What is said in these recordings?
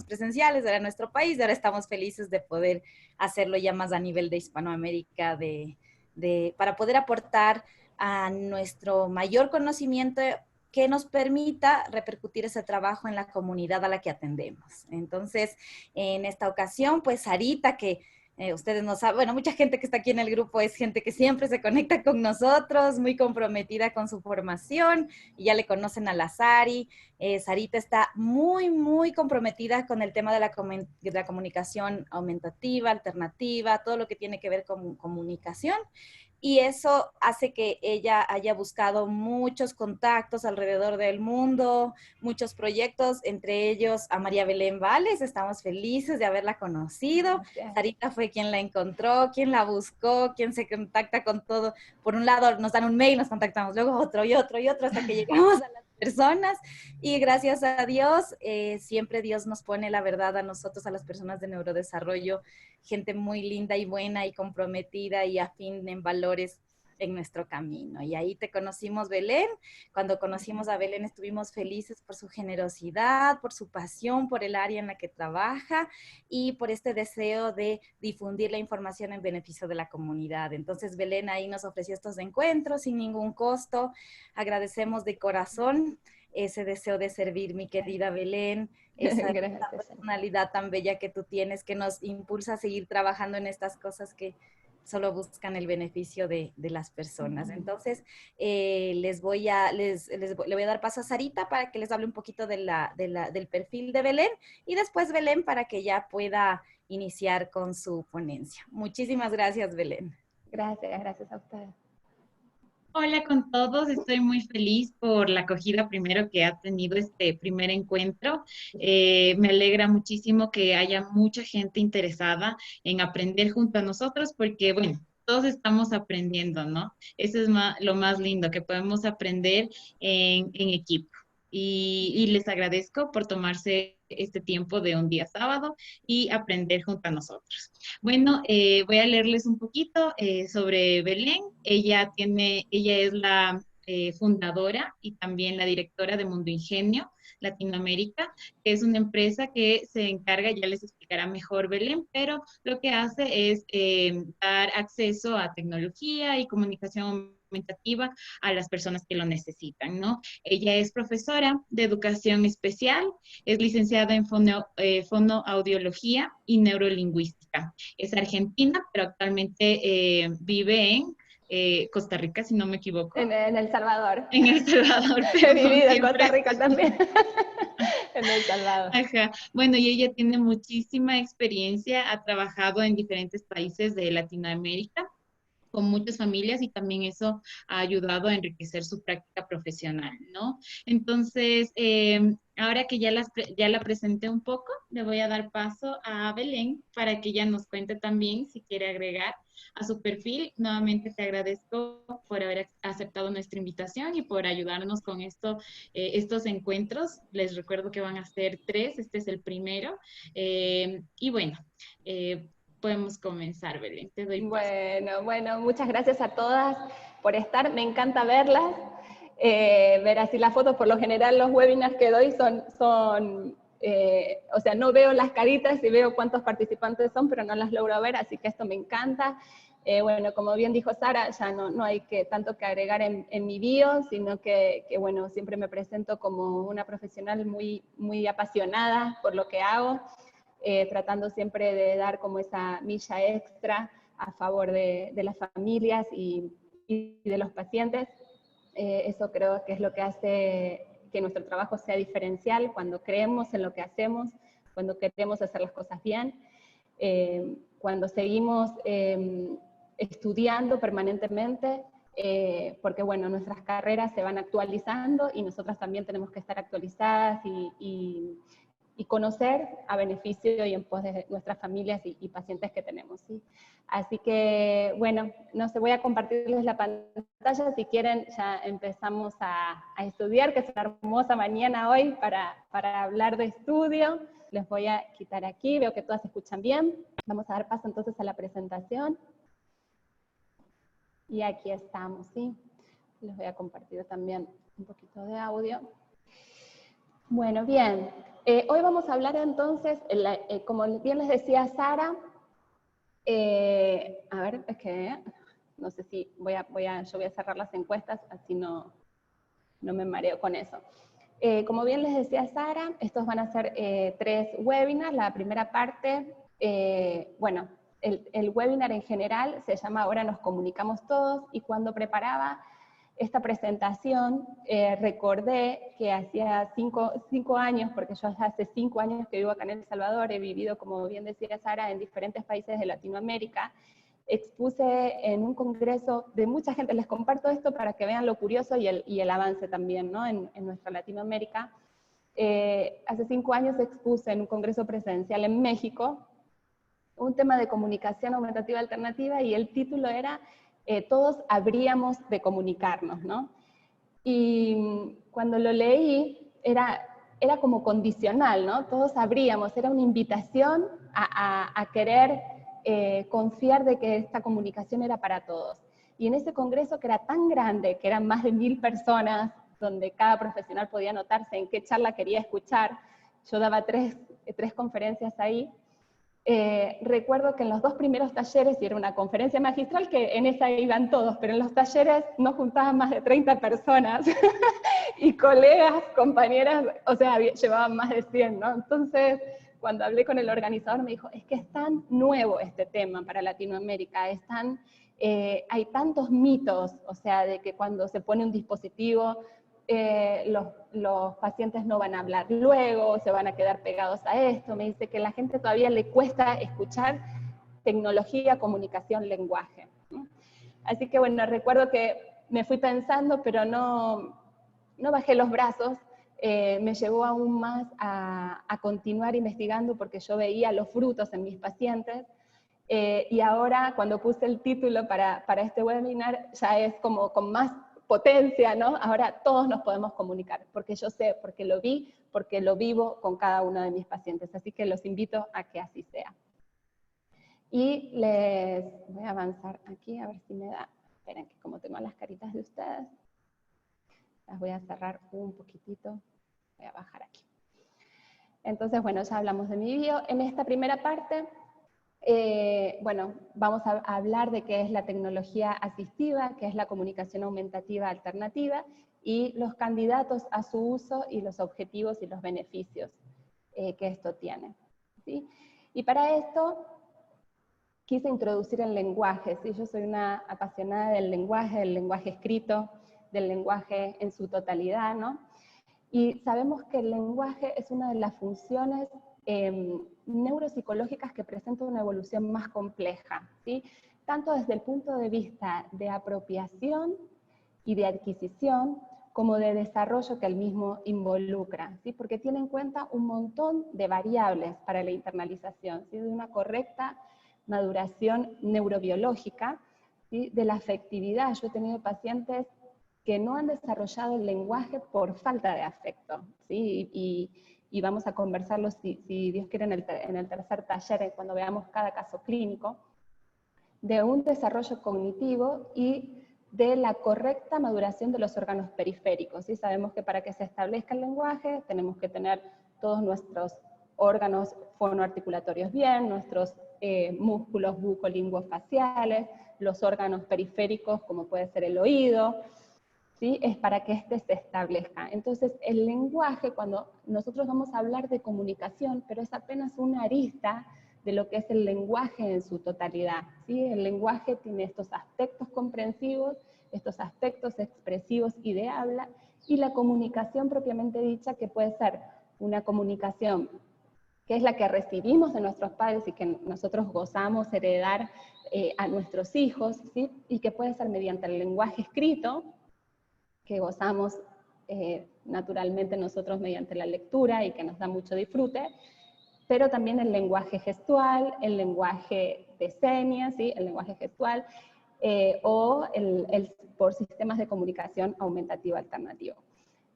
presenciales, era nuestro país, y ahora estamos felices de poder hacerlo ya más a nivel de Hispanoamérica, para poder aportar a nuestro mayor conocimiento que nos permita repercutir ese trabajo en la comunidad a la que atendemos. Entonces, en esta ocasión, pues Sarita, que ustedes no saben, bueno, mucha gente que está aquí en el grupo es gente que siempre se conecta con nosotros, muy comprometida con su formación, y ya le conocen a la Sari. Sarita está muy, muy comprometida con el tema de la comunicación aumentativa, alternativa, todo lo que tiene que ver con comunicación. Y eso hace que ella haya buscado muchos contactos alrededor del mundo, muchos proyectos, entre ellos a María Belén Vales. Estamos felices de haberla conocido. Gracias. Sarita fue quien la encontró, quien la buscó, quien se contacta con todo. Por un lado nos dan un mail, nos contactamos, luego otro y otro y otro, hasta que llegamos a las personas. Y gracias a Dios, siempre Dios nos pone la verdad a nosotros, a las personas de neurodesarrollo, gente muy linda y buena y comprometida y afín en valores en nuestro camino. Y ahí te conocimos, Belén. Cuando conocimos a Belén estuvimos felices por su generosidad, por su pasión, por el área en la que trabaja y por este deseo de difundir la información en beneficio de la comunidad. Entonces, Belén ahí nos ofreció estos encuentros sin ningún costo. Agradecemos de corazón ese deseo de servir, mi querida Belén, esa personalidad tan bella que tú tienes, que nos impulsa a seguir trabajando en estas cosas que solo buscan el beneficio de las personas. Entonces, le voy a dar paso a Sarita para que les hable un poquito del perfil de Belén, y después Belén para que ya pueda iniciar con su ponencia. Muchísimas gracias, Belén. Gracias a ustedes. Hola con todos, estoy muy feliz por la acogida primero que ha tenido este primer encuentro. Me alegra muchísimo que haya mucha gente interesada en aprender junto a nosotros porque, bueno, todos estamos aprendiendo, ¿no? Eso es lo más lindo, que podemos aprender en equipo. Y les agradezco por tomarse este tiempo de un día sábado y aprender junto a nosotros. Bueno, voy a leerles un poquito sobre Belén. Ella es la fundadora y también la directora de Mundo Ingenio Latinoamérica, que es una empresa que se encarga, ya les explicará mejor Belén, pero lo que hace es dar acceso a tecnología y comunicación aumentativa a las personas que lo necesitan, ¿no? Ella es profesora de educación especial, es licenciada en fonoaudiología y neurolingüística. Es argentina, pero actualmente vive en Costa Rica, si no me equivoco. En El Salvador. En El Salvador. He vivido en Costa Rica también. En El Salvador. Ajá. Bueno, y ella tiene muchísima experiencia, ha trabajado en diferentes países de Latinoamérica con muchas familias y también eso ha ayudado a enriquecer su práctica profesional, ¿no? Entonces, ahora que ya la presenté un poco, le voy a dar paso a Belén para que ella nos cuente también si quiere agregar a su perfil. Nuevamente te agradezco por haber aceptado nuestra invitación y por ayudarnos con estos encuentros. Les recuerdo que van a ser 3, este es el primero. Y bueno, podemos comenzar, Belén. Te doy paso. Bueno, muchas gracias a todas por estar. Me encanta verlas, ver así las fotos. Por lo general los webinars que doy o sea, no veo las caritas y veo cuántos participantes son, pero no las logro ver, así que esto me encanta. Bueno, como bien dijo Sara, ya no hay tanto que agregar en mi bio, sino que bueno, siempre me presento como una profesional muy, muy apasionada por lo que hago. Tratando siempre de dar como esa milla extra a favor de las familias y de los pacientes. Eso creo que es lo que hace que nuestro trabajo sea diferencial, cuando creemos en lo que hacemos, cuando queremos hacer las cosas bien, cuando seguimos estudiando permanentemente, porque bueno, nuestras carreras se van actualizando y nosotras también tenemos que estar actualizadas y conocer a beneficio y en pos de nuestras familias y pacientes que tenemos, ¿sí? Así que, bueno, no sé, voy a compartirles la pantalla, si quieren ya empezamos a estudiar, que es una hermosa mañana hoy para hablar de estudio. Les voy a quitar aquí, veo que todas se escuchan bien. Vamos a dar paso entonces a la presentación. Y aquí estamos, ¿sí? Les voy a compartir también un poquito de audio. Bueno, bien. Hoy vamos a hablar entonces, como bien les decía Sara, a ver, es que no sé si yo voy a cerrar las encuestas, así no me mareo con eso. Como bien les decía Sara, estos van a ser 3 webinars. La primera parte, bueno, el webinar en general se llama Ahora nos comunicamos todos, y cuando preparaba esta presentación recordé que hacía 5 años, porque yo hace 5 años que vivo acá en El Salvador, he vivido, como bien decía Sara, en diferentes países de Latinoamérica, expuse en un congreso de mucha gente. Les comparto esto para que vean lo curioso y el avance también, ¿no? en nuestra Latinoamérica. Hace 5 años expuse en un congreso presencial en México un tema de comunicación aumentativa alternativa, y el título era Todos habríamos de comunicarnos, ¿no? Y cuando lo leí, era como condicional, ¿no? Todos habríamos, era una invitación a querer confiar de que esta comunicación era para todos. Y en ese congreso, que era tan grande, que eran más de 1000 personas, donde cada profesional podía anotarse en qué charla quería escuchar, yo daba tres conferencias ahí. Recuerdo que en los 2 primeros talleres, y era una conferencia magistral que en esa iban todos, pero en los talleres no juntaban más de 30 personas, y colegas, compañeras, o sea, llevaban más de 100, ¿no? Entonces, cuando hablé con el organizador, me dijo, es que es tan nuevo este tema para Latinoamérica, hay tantos mitos, o sea, de que cuando se pone un dispositivo, los pacientes no van a hablar luego, se van a quedar pegados a esto. Me dice que a la gente todavía le cuesta escuchar tecnología, comunicación, lenguaje. Así que bueno, recuerdo que me fui pensando, pero no bajé los brazos. Me llevó aún más a continuar investigando, porque yo veía los frutos en mis pacientes. Y ahora, cuando puse el título para este webinar, ya es como con más potencia, ¿no? Ahora todos nos podemos comunicar, porque yo sé, porque lo vi, porque lo vivo con cada uno de mis pacientes. Así que los invito a que así sea. Y les voy a avanzar aquí, a ver si me da. Esperen, que como tengo las caritas de ustedes, las voy a cerrar un poquitito. Voy a bajar aquí. Entonces, bueno, ya hablamos de mi bio. En esta primera parte, bueno, vamos a hablar de qué es la tecnología asistiva, qué es la comunicación aumentativa alternativa, y los candidatos a su uso y los objetivos y los beneficios que esto tiene, ¿sí? Y para esto quise introducir el lenguaje, ¿sí? Yo soy una apasionada del lenguaje escrito, del lenguaje en su totalidad, ¿no? Y sabemos que el lenguaje es una de las funciones neuropsicológicas que presenta una evolución más compleja, ¿sí? Tanto desde el punto de vista de apropiación y de adquisición, como de desarrollo que el mismo involucra, ¿sí? Porque tiene en cuenta un montón de variables para la internalización, ¿sí? De una correcta maduración neurobiológica, ¿sí? De la afectividad. Yo he tenido pacientes que no han desarrollado el lenguaje por falta de afecto, ¿sí? Y vamos a conversarlo, si Dios quiere, en el tercer taller, cuando veamos cada caso clínico, de un desarrollo cognitivo y de la correcta maduración de los órganos periféricos, ¿sí? Sabemos que para que se establezca el lenguaje tenemos que tener todos nuestros órganos fonoarticulatorios bien, nuestros músculos bucolinguofaciales, los órganos periféricos como puede ser el oído, ¿sí? Es para que éste se establezca. Entonces, el lenguaje, cuando nosotros vamos a hablar de comunicación, pero es apenas una arista de lo que es el lenguaje en su totalidad, ¿sí? El lenguaje tiene estos aspectos comprensivos, estos aspectos expresivos y de habla, y la comunicación propiamente dicha, que puede ser una comunicación que es la que recibimos de nuestros padres y que nosotros gozamos heredar a nuestros hijos, ¿sí? Y que puede ser mediante el lenguaje escrito, que gozamos naturalmente nosotros mediante la lectura y que nos da mucho disfrute, pero también el lenguaje gestual, el lenguaje de señas, ¿sí? El lenguaje gestual, o por sistemas de comunicación aumentativa alternativo.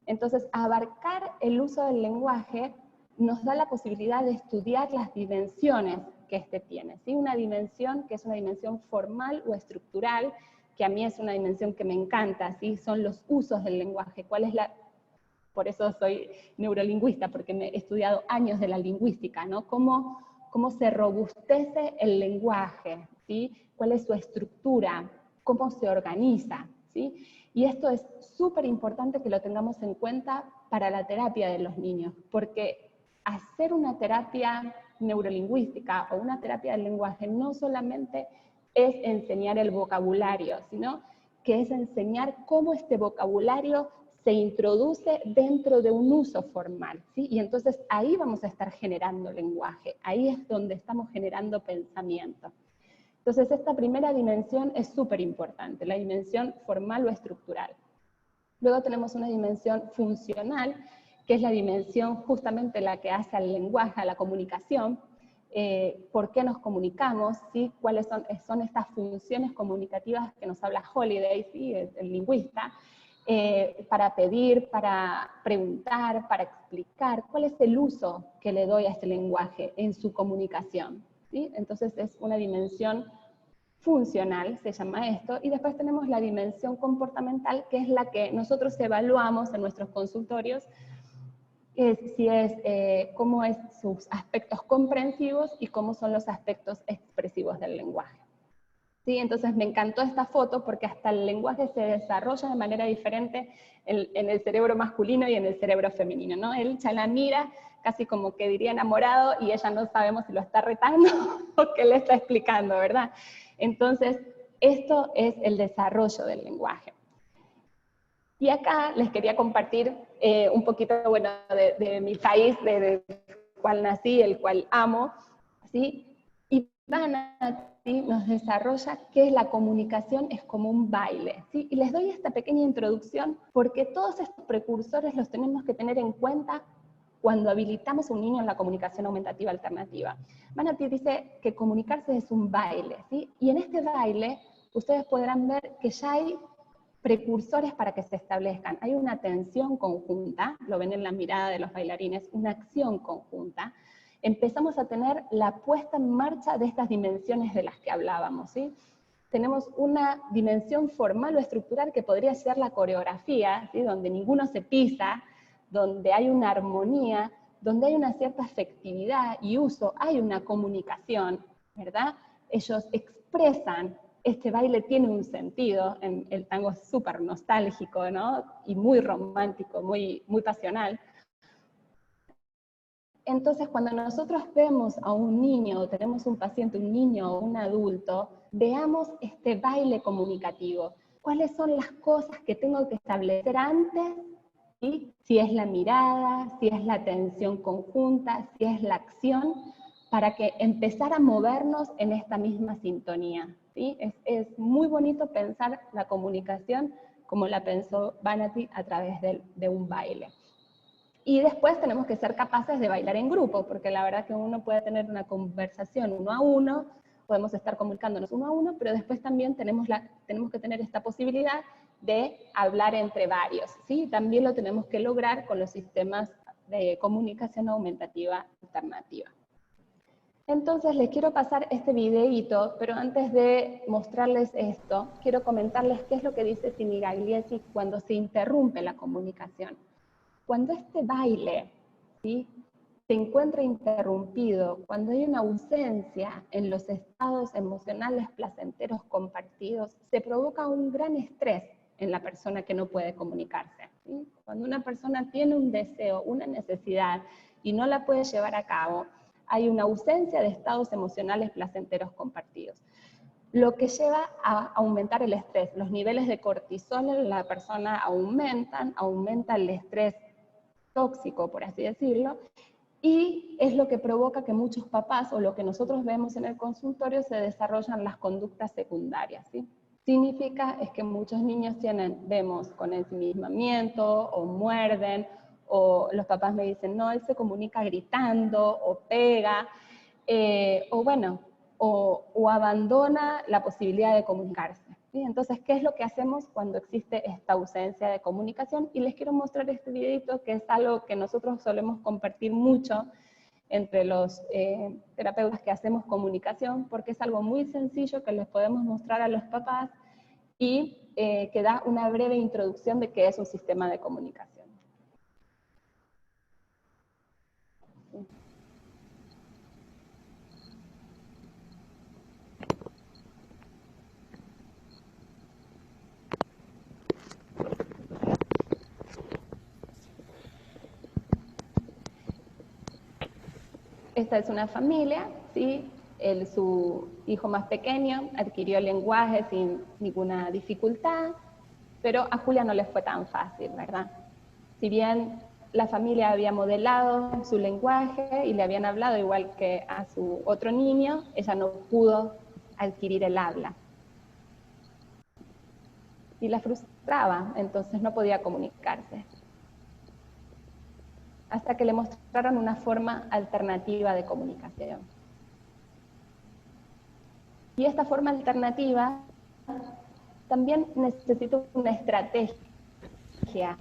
Entonces, abarcar el uso del lenguaje nos da la posibilidad de estudiar las dimensiones que éste tiene, ¿sí? Una dimensión que es una dimensión formal o estructural, que a mí es una dimensión que me encanta, ¿sí? Son los usos del lenguaje, cuál es por eso soy neurolingüista, porque me he estudiado años de la lingüística, ¿no? Cómo se robustece el lenguaje, ¿sí? ¿Cuál es su estructura? ¿Cómo se organiza? ¿Sí? Y esto es súper importante que lo tengamos en cuenta para la terapia de los niños, porque hacer una terapia neurolingüística o una terapia del lenguaje no solamente es enseñar el vocabulario, sino que es enseñar cómo este vocabulario se introduce dentro de un uso formal, ¿sí? Y entonces ahí vamos a estar generando lenguaje, ahí es donde estamos generando pensamiento. Entonces esta primera dimensión es súper importante, la dimensión formal o estructural. Luego tenemos una dimensión funcional, que es la dimensión justamente la que hace al lenguaje, a la comunicación, por qué nos comunicamos, ¿sí? Cuáles son estas funciones comunicativas que nos habla Holiday, ¿sí? El lingüista, para pedir, para preguntar, para explicar cuál es el uso que le doy a este lenguaje en su comunicación, ¿sí? Entonces es una dimensión funcional, se llama esto, y después tenemos la dimensión comportamental, que es la que nosotros evaluamos en nuestros consultorios, cómo es sus aspectos comprensivos y cómo son los aspectos expresivos del lenguaje. ¿Sí? Entonces me encantó esta foto porque hasta el lenguaje se desarrolla de manera diferente en el cerebro masculino y en el cerebro femenino, ¿no? Él ya la mira casi como que diría enamorado y ella no sabemos si lo está retando o qué le está explicando, ¿verdad? Entonces, esto es el desarrollo del lenguaje. Y acá les quería compartir un poquito, bueno, de mi país, del cual nací, el cual amo, ¿sí? Y Vanatti nos desarrolla que la comunicación es como un baile, ¿sí? Y les doy esta pequeña introducción porque todos estos precursores los tenemos que tener en cuenta cuando habilitamos a un niño en la comunicación aumentativa alternativa. Vanatti dice que comunicarse es un baile, ¿sí? Y en este baile ustedes podrán ver que ya hay precursores para que se establezcan. Hay una atención conjunta, lo ven en la mirada de los bailarines, una acción conjunta. Empezamos a tener la puesta en marcha de estas dimensiones de las que hablábamos, ¿sí? Tenemos una dimensión formal o estructural que podría ser la coreografía, ¿sí? Donde ninguno se pisa, donde hay una armonía, donde hay una cierta afectividad y uso, hay una comunicación, ¿verdad? Ellos expresan, este baile tiene un sentido, el tango es súper nostálgico, ¿no? Y muy romántico, muy pasional. Entonces, cuando nosotros vemos a un niño, o tenemos un paciente, un niño o un adulto, veamos este baile comunicativo. ¿Cuáles son las cosas que tengo que establecer antes? ¿Sí? Si es la mirada, si es la atención conjunta, si es la acción, para que empezar a movernos en esta misma sintonía. ¿Sí? Es muy bonito pensar la comunicación como la pensó Vanatti a través de un baile. Y después tenemos que ser capaces de bailar en grupo, porque la verdad que uno puede tener una conversación uno a uno, podemos estar comunicándonos uno a uno, pero después también tenemos que tener esta posibilidad de hablar entre varios, ¿sí? También lo tenemos que lograr con los sistemas de comunicación aumentativa alternativa. Entonces les quiero pasar este videíto, pero antes de mostrarles esto, quiero comentarles qué es lo que dice Sinigagliesi cuando se interrumpe la comunicación. Cuando este baile, ¿sí?, se encuentra interrumpido, cuando hay una ausencia en los estados emocionales placenteros compartidos, se provoca un gran estrés en la persona que no puede comunicarse, ¿sí? Cuando una persona tiene un deseo, una necesidad y no la puede llevar a cabo, hay una ausencia de estados emocionales placenteros compartidos, lo que lleva a aumentar el estrés. Los niveles de cortisol en la persona aumenta el estrés tóxico, por así decirlo, y es lo que provoca que muchos papás, o lo que nosotros vemos en el consultorio, se desarrollan las conductas secundarias, ¿sí? Significa es que muchos niños vemos con ensimismamiento, o muerden, o los papás me dicen, no, él se comunica gritando, o pega, o abandona la posibilidad de comunicarse. ¿Sí? Entonces, ¿qué es lo que hacemos cuando existe esta ausencia de comunicación? Y les quiero mostrar este videito, que es algo que nosotros solemos compartir mucho entre los terapeutas que hacemos comunicación, porque es algo muy sencillo que les podemos mostrar a los papás y que da una breve introducción de qué es un sistema de comunicación. esta es una familia, ¿sí? Su hijo más pequeño adquirió el lenguaje sin ninguna dificultad, pero a Julia no le fue tan fácil, ¿verdad? Si bien la familia había modelado su lenguaje y le habían hablado igual que a su otro niño, ella no pudo adquirir el habla. Y la frustraba, entonces no podía comunicarse. Hasta que le mostraron una forma alternativa de comunicación. Y esta forma alternativa también necesita una estrategia,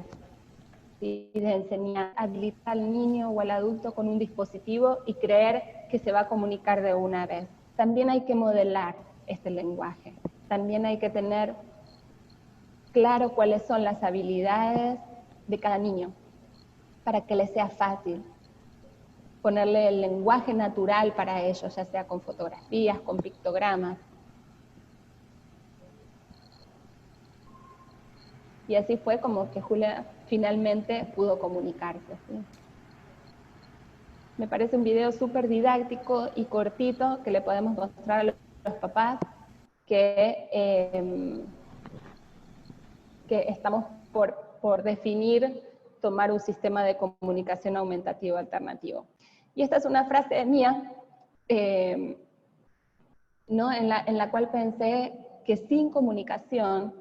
¿sí? De enseñar, habilitar al niño o al adulto con un dispositivo y creer que se va a comunicar de una vez. También hay que modelar este lenguaje. También hay que tener claro cuáles son las habilidades de cada niño para que les sea fácil ponerle el lenguaje natural para ellos, ya sea con fotografías, con pictogramas. Y así fue como que Julia finalmente pudo comunicarse, ¿sí? Me parece un video súper didáctico y cortito que le podemos mostrar a los papás que estamos por definir tomar un sistema de comunicación aumentativo alternativo. Y esta es una frase mía, ¿no? en la cual pensé que sin comunicación,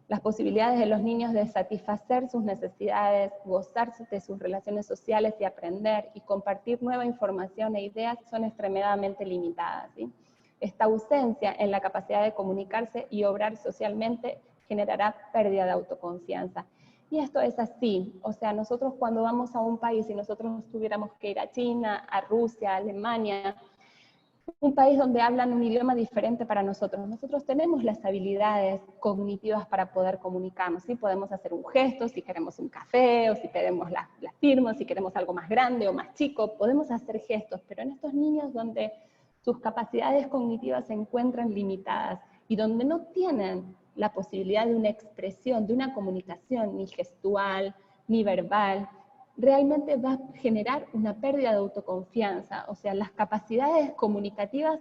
las posibilidades de los niños de satisfacer sus necesidades, gozar de sus relaciones sociales y aprender y compartir nueva información e ideas son extremadamente limitadas, ¿sí? Esta ausencia en la capacidad de comunicarse y obrar socialmente generará pérdida de autoconfianza. Y esto es así, o sea, nosotros cuando vamos a un país y nosotros tuviéramos que ir a China, a Rusia, a Alemania, un país donde hablan un idioma diferente para nosotros. Nosotros tenemos las habilidades cognitivas para poder comunicarnos, ¿sí? Podemos hacer un gesto si queremos un café, o si queremos la firma, si queremos algo más grande o más chico, podemos hacer gestos, pero en estos niños donde sus capacidades cognitivas se encuentran limitadas y donde no tienen la posibilidad de una expresión, de una comunicación ni gestual, ni verbal, realmente va a generar una pérdida de autoconfianza, o sea, las capacidades comunicativas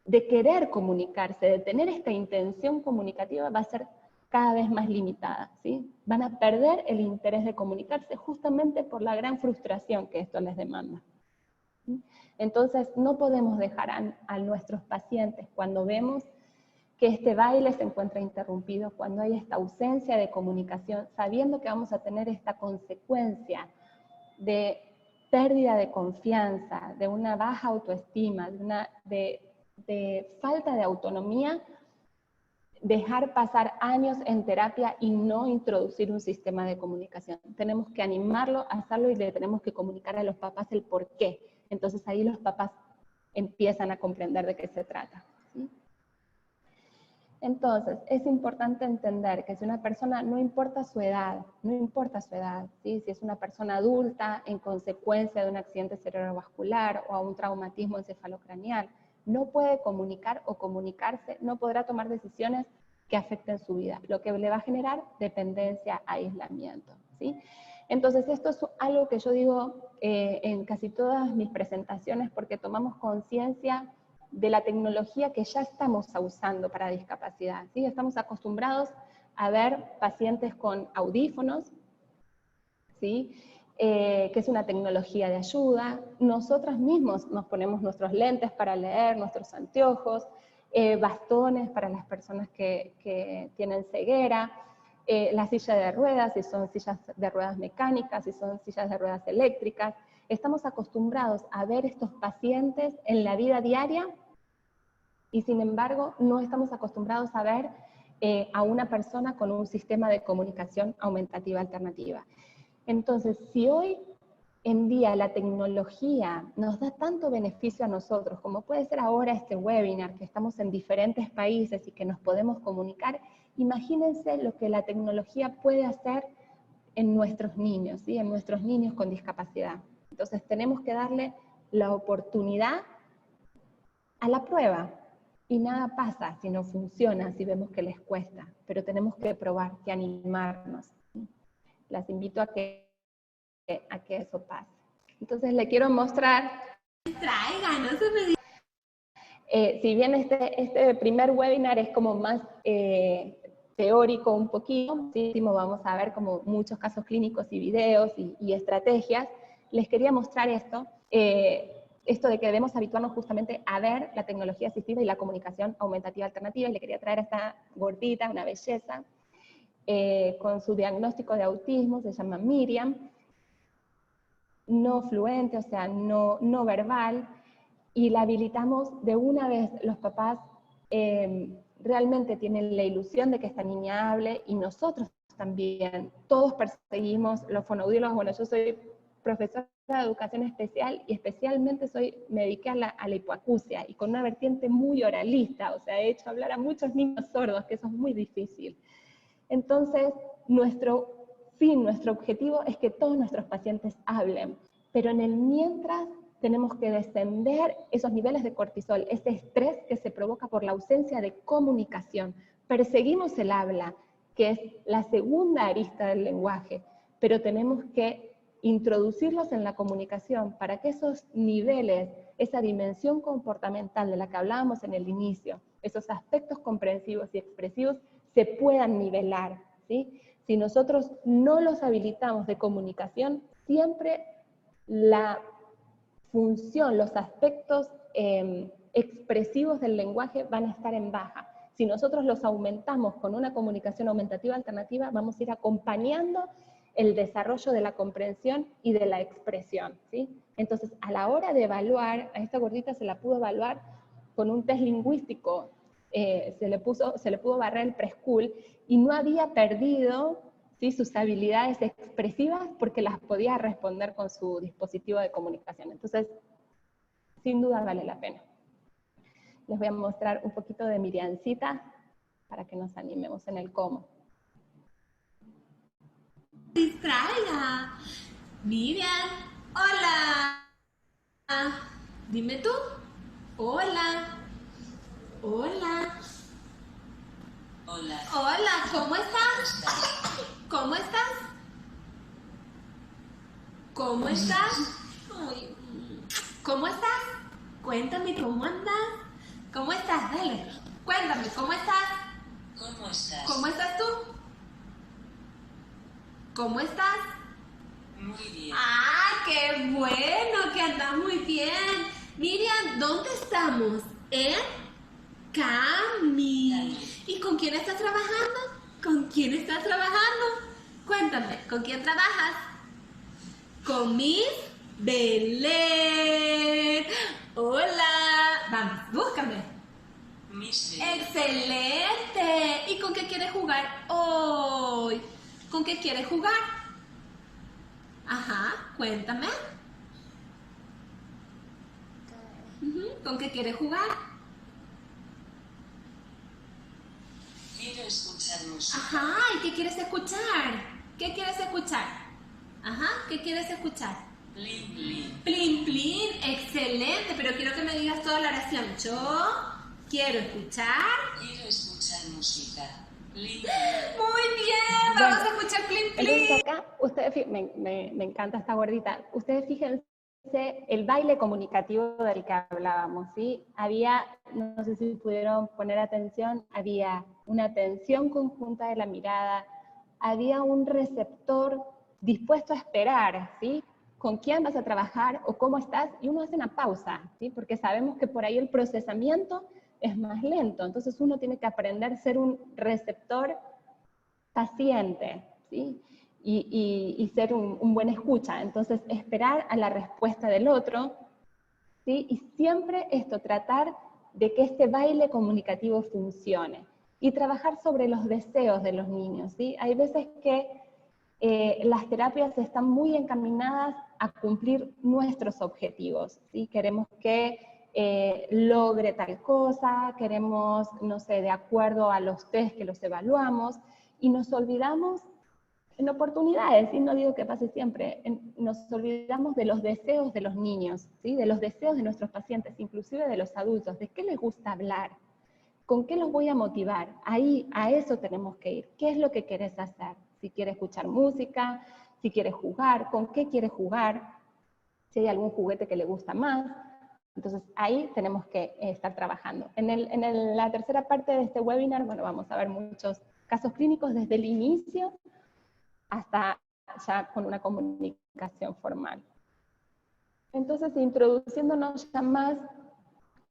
de querer comunicarse, de tener esta intención comunicativa va a ser cada vez más limitada, ¿sí? Van a perder el interés de comunicarse justamente por la gran frustración que esto les demanda. ¿Sí? Entonces, no podemos dejar a nuestros pacientes cuando vemos que este baile se encuentra interrumpido, cuando hay esta ausencia de comunicación, sabiendo que vamos a tener esta consecuencia de pérdida de confianza, de una baja autoestima, de falta de autonomía, dejar pasar años en terapia y no introducir un sistema de comunicación. Tenemos que animarlo a hacerlo y le tenemos que comunicar a los papás el por qué. Entonces ahí los papás empiezan a comprender de qué se trata, ¿sí? Entonces, es importante entender que si una persona, no importa su edad, ¿sí? Si es una persona adulta en consecuencia de un accidente cerebrovascular o a un traumatismo encefalocraneal, no puede comunicar o comunicarse, no podrá tomar decisiones que afecten su vida, lo que le va a generar dependencia, aislamiento, ¿sí? Entonces, esto es algo que yo digo en casi todas mis presentaciones porque tomamos conciencia de la tecnología que ya estamos usando para discapacidad, ¿sí? Estamos acostumbrados a ver pacientes con audífonos, ¿sí? Que es una tecnología de ayuda. Nosotros mismos nos ponemos nuestros lentes para leer, nuestros anteojos, bastones para las personas que tienen ceguera, la silla de ruedas, si son sillas de ruedas mecánicas, si son sillas de ruedas eléctricas. Estamos acostumbrados a ver estos pacientes en la vida diaria y sin embargo no estamos acostumbrados a ver a una persona con un sistema de comunicación aumentativa alternativa. Entonces, si hoy en día la tecnología nos da tanto beneficio a nosotros, como puede ser ahora este webinar, que estamos en diferentes países y que nos podemos comunicar, imagínense lo que la tecnología puede hacer en nuestros niños, ¿sí? En nuestros niños con discapacidad. Entonces tenemos que darle la oportunidad a la prueba, y nada pasa si no funciona, si vemos que les cuesta, pero tenemos que probar, que animarnos. Las invito a que eso pase. Entonces le quiero mostrar. Traiga, no se me Si bien este primer webinar es como más teórico un poquito, ¿sí? Vamos a ver como muchos casos clínicos y videos y estrategias, les quería mostrar esto, esto de que debemos habituarnos justamente a ver la tecnología asistiva y la comunicación aumentativa alternativa, y le quería traer esta gordita, una belleza, con su diagnóstico de autismo, se llama Miriam, no fluente, o sea, no verbal, y la habilitamos de una vez. Los papás realmente tienen la ilusión de que esta niña hable, y nosotros también, todos perseguimos los fonoaudiólogos. Bueno, yo soy profesora de educación especial y especialmente me dediqué a la hipoacusia, y con una vertiente muy oralista, o sea, he hecho hablar a muchos niños sordos, que eso es muy difícil. Entonces, nuestro fin, nuestro objetivo es que todos nuestros pacientes hablen, pero en el mientras tenemos que descender esos niveles de cortisol, ese estrés que se provoca por la ausencia de comunicación. Perseguimos el habla, que es la segunda arista del lenguaje, pero tenemos que introducirlos en la comunicación para que esos niveles, esa dimensión comportamental de la que hablábamos en el inicio, esos aspectos comprensivos y expresivos, se puedan nivelar, ¿sí? Si nosotros no los habilitamos de comunicación, siempre la función, los aspectos expresivos del lenguaje van a estar en baja. Si nosotros los aumentamos con una comunicación aumentativa alternativa, vamos a ir acompañando el desarrollo de la comprensión y de la expresión, ¿sí? Entonces, a la hora de evaluar, a esta gordita se la pudo evaluar con un test lingüístico, se le pudo barrer el preschool, y no había perdido, ¿sí?, sus habilidades expresivas, porque las podía responder con su dispositivo de comunicación. Entonces, sin duda vale la pena. Les voy a mostrar un poquito de Miriamcita para que nos animemos en el cómo. distraiga. Miriam, hola. Dime tú. Hola. Hola. Hola. Hola, ¿cómo estás? ¿Cómo estás? ¿Cómo estás? Ay, ¿cómo estás? Cuéntame, ¿cómo andas? ¿Cómo estás? Dale, cuéntame, ¿cómo estás? ¿Cómo estás? ¿Cómo estás tú? ¿Cómo estás? Muy bien. ¡Ah, qué bueno! Que andas muy bien. Miriam, ¿dónde estamos? En Cami. ¿Y con quién estás trabajando? ¿Con quién estás trabajando? Cuéntame, ¿con quién trabajas? Con Miss Belén. Hola. Vamos, búscame. Miss Belén. ¡Excelente! ¿Y con qué quieres jugar hoy? ¿Con qué quieres jugar? Ajá, cuéntame. ¿Con qué quieres jugar? Quiero escuchar música. Ajá, ¿y qué quieres escuchar? ¿Qué quieres escuchar? Ajá, ¿qué quieres escuchar? Plin, plin. Plin, plin, excelente, pero quiero que me digas toda la oración. Yo quiero escuchar. Quiero escuchar música. Plin, plin. Muy bien, vamos a escuchar plin, plin. Entonces acá, ustedes, me encanta esta gordita, ustedes fíjense el baile comunicativo del que hablábamos, ¿sí? Había, no sé si pudieron poner atención, había una tensión conjunta de la mirada, había un receptor dispuesto a esperar, ¿sí? ¿Con quién vas a trabajar o cómo estás? Y uno hace una pausa, ¿sí? Porque sabemos que por ahí el procesamiento es más lento, entonces uno tiene que aprender a ser un receptor paciente, ¿sí? Y ser un buen escucha. Entonces, esperar a la respuesta del otro, ¿sí? Y siempre esto, tratar de que este baile comunicativo funcione. Y trabajar sobre los deseos de los niños, ¿sí? Hay veces que las terapias están muy encaminadas a cumplir nuestros objetivos, ¿sí? Queremos que logre tal cosa, queremos, no sé, de acuerdo a los test que los evaluamos, y nos olvidamos en oportunidades, y no digo que pase siempre, nos olvidamos de los deseos de los niños, ¿sí? De los deseos de nuestros pacientes, inclusive de los adultos, de qué les gusta hablar, con qué los voy a motivar. Ahí, a eso tenemos que ir. ¿Qué es lo que quieres hacer? Si quieres escuchar música, si quieres jugar, ¿con qué quieres jugar? si hay algún juguete que le gusta más. Entonces ahí tenemos que estar trabajando. En la tercera parte de este webinar, bueno, vamos a ver muchos casos clínicos desde el inicio hasta ya con una comunicación formal. Entonces, introduciéndonos ya más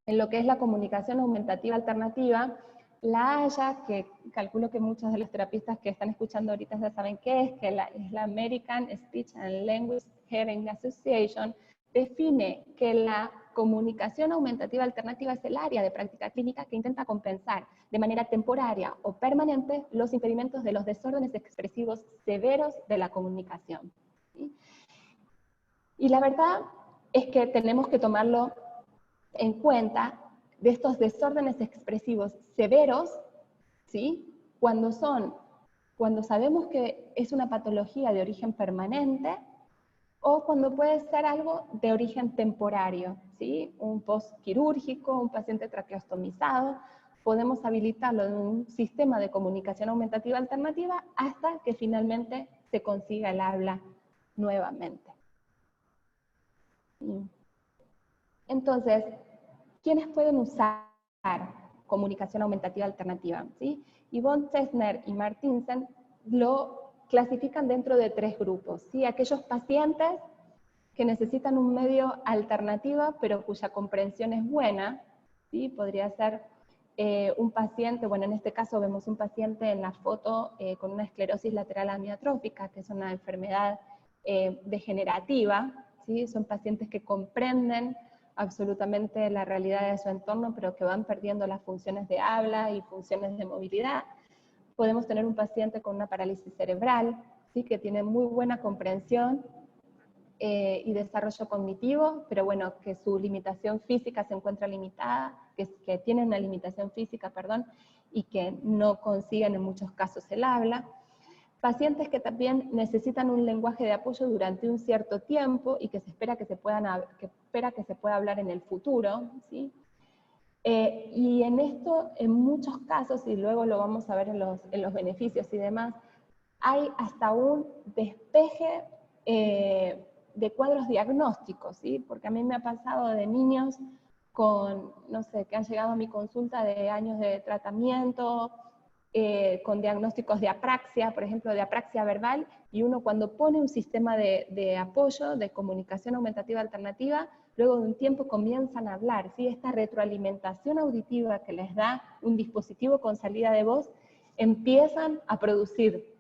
en lo que es la comunicación aumentativa alternativa, la AYA, que calculo que muchos de los terapistas que están escuchando ahorita ya saben qué es, que es la American Speech and Language Hearing Association, define que la comunicación aumentativa alternativa es el área de práctica clínica que intenta compensar de manera temporaria o permanente los impedimentos de los desórdenes expresivos severos de la comunicación. ¿Sí? Y la verdad es que tenemos que tomarlo en cuenta de estos desórdenes expresivos severos, ¿sí? Cuando sabemos que es una patología de origen permanente, o cuando puede ser algo de origen temporario, ¿sí? Un postquirúrgico, un paciente traqueostomizado, podemos habilitarlo en un sistema de comunicación aumentativa alternativa hasta que finalmente se consiga el habla nuevamente. Entonces, ¿quiénes pueden usar comunicación aumentativa alternativa? ¿Sí? Yvonne Chesner y Martinsen lo clasifican dentro de 3 grupos. ¿Sí? Aquellos pacientes que necesitan un medio alternativo, pero cuya comprensión es buena, ¿sí? Podría ser un paciente, bueno, en este caso vemos un paciente en la foto con una esclerosis lateral amiotrófica, que es una enfermedad degenerativa, ¿sí? Son pacientes que comprenden absolutamente la realidad de su entorno, pero que van perdiendo las funciones de habla y funciones de movilidad. Podemos tener un paciente con una parálisis cerebral, ¿sí? Que tiene muy buena comprensión y desarrollo cognitivo, pero bueno, que su limitación física se encuentra limitada, que tiene una limitación física, perdón, y que no consiguen en muchos casos el habla. Pacientes que también necesitan un lenguaje de apoyo durante un cierto tiempo y que se espera que se pueda hablar en el futuro, ¿sí? Y en esto, en muchos casos, y luego lo vamos a ver en los beneficios y demás, hay hasta un despeje de cuadros diagnósticos, ¿sí? Porque a mí me ha pasado de niños con, no sé, que han llegado a mi consulta de años de tratamiento, con diagnósticos de apraxia, por ejemplo, de apraxia verbal, y uno cuando pone un sistema de apoyo, de comunicación aumentativa alternativa, luego de un tiempo comienzan a hablar, ¿sí? Esta retroalimentación auditiva que les da un dispositivo con salida de voz, empiezan a producir,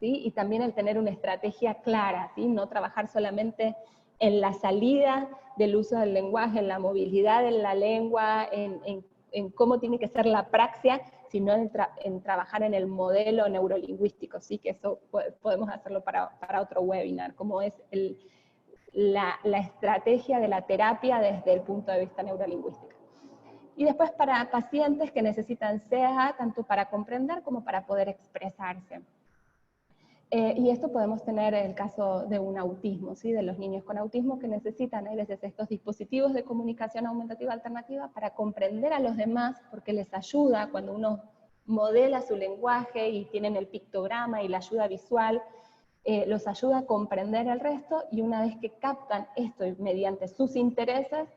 ¿sí? Y también el tener una estrategia clara, ¿sí? No trabajar solamente en la salida del uso del lenguaje, en la movilidad de la lengua, en cómo tiene que ser la apraxia, sino en trabajar en el modelo neurolingüístico, ¿sí? Que eso podemos hacerlo para otro webinar, cómo es la estrategia de la terapia desde el punto de vista neurolingüístico. Y después para pacientes que necesitan CEA, tanto para comprender como para poder expresarse. Y esto podemos tener el caso de un autismo, ¿sí? De los niños con autismo que necesitan a veces estos dispositivos de comunicación aumentativa alternativa para comprender a los demás, porque les ayuda cuando uno modela su lenguaje y tienen el pictograma y la ayuda visual, los ayuda a comprender el resto, y una vez que captan esto y mediante sus intereses,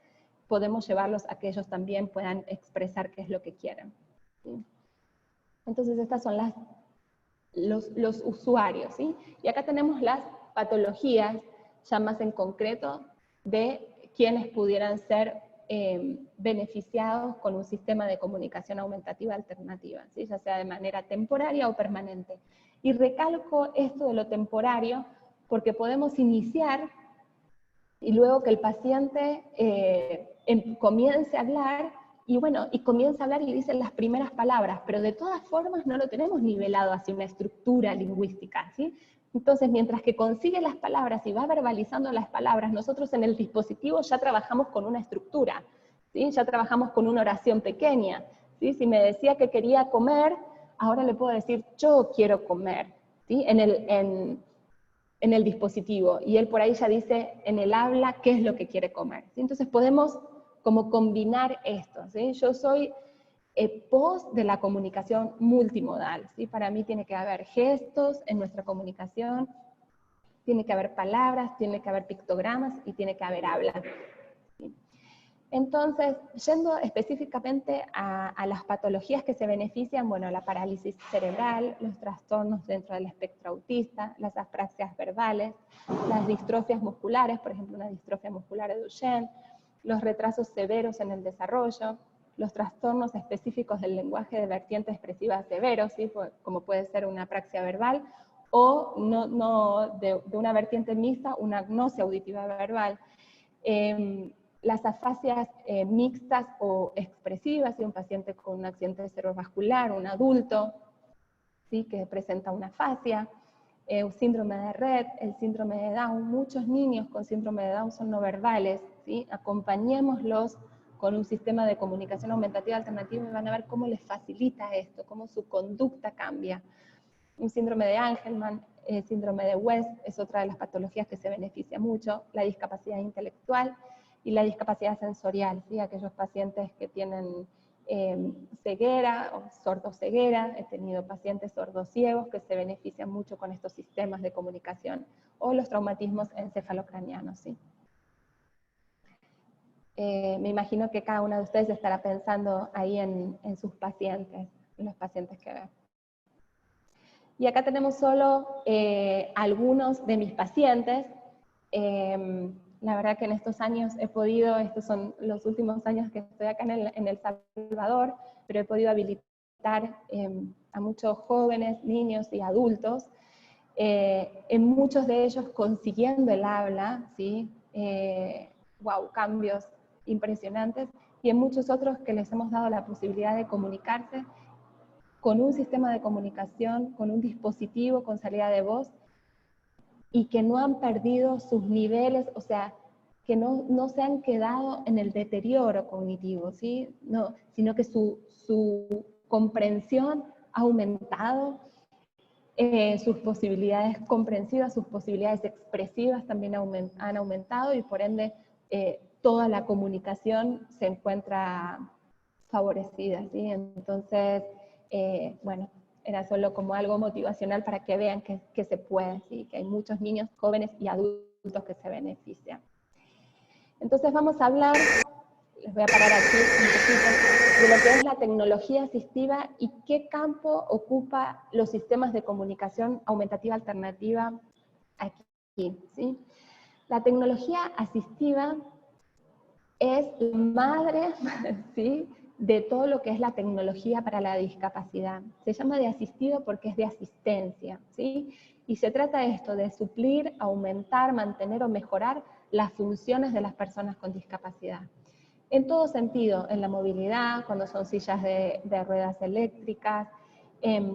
podemos llevarlos a que ellos también puedan expresar qué es lo que quieren, ¿sí? Entonces estas son los usuarios, ¿sí? Y acá tenemos las patologías, ya más en concreto, de quienes pudieran ser beneficiados con un sistema de comunicación aumentativa alternativa, ¿sí? Ya sea de manera temporaria o permanente. Y recalco esto de lo temporario porque podemos iniciar y luego que el paciente comience a hablar, y bueno, y comienza a hablar y dice las primeras palabras, pero de todas formas no lo tenemos nivelado hacia una estructura lingüística, ¿sí? Entonces, mientras que consigue las palabras y va verbalizando las palabras, nosotros en el dispositivo ya trabajamos con una estructura, ¿sí? Ya trabajamos con una oración pequeña, ¿sí? Si me decía que quería comer, ahora le puedo decir, yo quiero comer, ¿sí? En el dispositivo, y él por ahí ya dice en el habla qué es lo que quiere comer, ¿sí? Entonces podemos como combinar esto, ¿sí? Yo soy pos de la comunicación multimodal, ¿sí? Para mí tiene que haber gestos en nuestra comunicación, Tiene que haber palabras, tiene que haber pictogramas y tiene que haber habla. Entonces, yendo específicamente a las patologías que se benefician, bueno, la parálisis cerebral, los trastornos dentro del espectro autista, las apraxias verbales, las distrofias musculares, por ejemplo, una distrofia muscular de Duchenne, los retrasos severos en el desarrollo, los trastornos específicos del lenguaje de vertiente expresiva severo, ¿sí? Como puede ser una apraxia verbal, o de una vertiente mixta, una agnosia auditiva verbal. Las afasias mixtas o expresivas, ¿sí? Un paciente con un accidente cerebrovascular, un adulto, ¿sí? Que presenta una afasia, un síndrome de Rett, el síndrome de Down. Muchos niños con síndrome de Down son no verbales, ¿sí? Acompañémoslos con un sistema de comunicación aumentativa alternativa y van a ver cómo les facilita esto, cómo su conducta cambia. Un síndrome de Angelman, síndrome de West, es otra de las patologías que se beneficia mucho, la discapacidad intelectual y la discapacidad sensorial, ¿sí? Aquellos pacientes que tienen ceguera o sordoceguera, he tenido pacientes sordociegos que se benefician mucho con estos sistemas de comunicación, o los traumatismos encefalocranianos, ¿sí? Me imagino que cada uno de ustedes estará pensando ahí en sus pacientes, en los pacientes que ven. Y acá tenemos solo algunos de mis pacientes. La verdad que en estos años he podido, estos son los últimos años que estoy acá en El Salvador, pero he podido habilitar a muchos jóvenes, niños y adultos, en muchos de ellos consiguiendo el habla, ¿sí? Wow, cambios impresionantes, y en muchos otros que les hemos dado la posibilidad de comunicarse con un sistema de comunicación, con un dispositivo con salida de voz, y que no han perdido sus niveles, o sea, que no se han quedado en el deterioro cognitivo, ¿sí? No, sino que su comprensión ha aumentado, sus posibilidades comprensivas, sus posibilidades expresivas también han aumentado, y por ende toda la comunicación se encuentra favorecida, ¿sí? Entonces, bueno, era solo como algo motivacional para que vean que se puede, ¿sí? Que hay muchos niños, jóvenes y adultos que se benefician. Entonces vamos a hablar, les voy a parar aquí un poquito, de lo que es la tecnología asistiva y qué campo ocupa los sistemas de comunicación aumentativa alternativa aquí, ¿sí? La tecnología asistiva es la madre, ¿sí?, de todo lo que es la tecnología para la discapacidad. Se llama de asistido porque es de asistencia, ¿sí? Y se trata de esto, de suplir, aumentar, mantener o mejorar las funciones de las personas con discapacidad. En todo sentido, en la movilidad, cuando son sillas de ruedas eléctricas,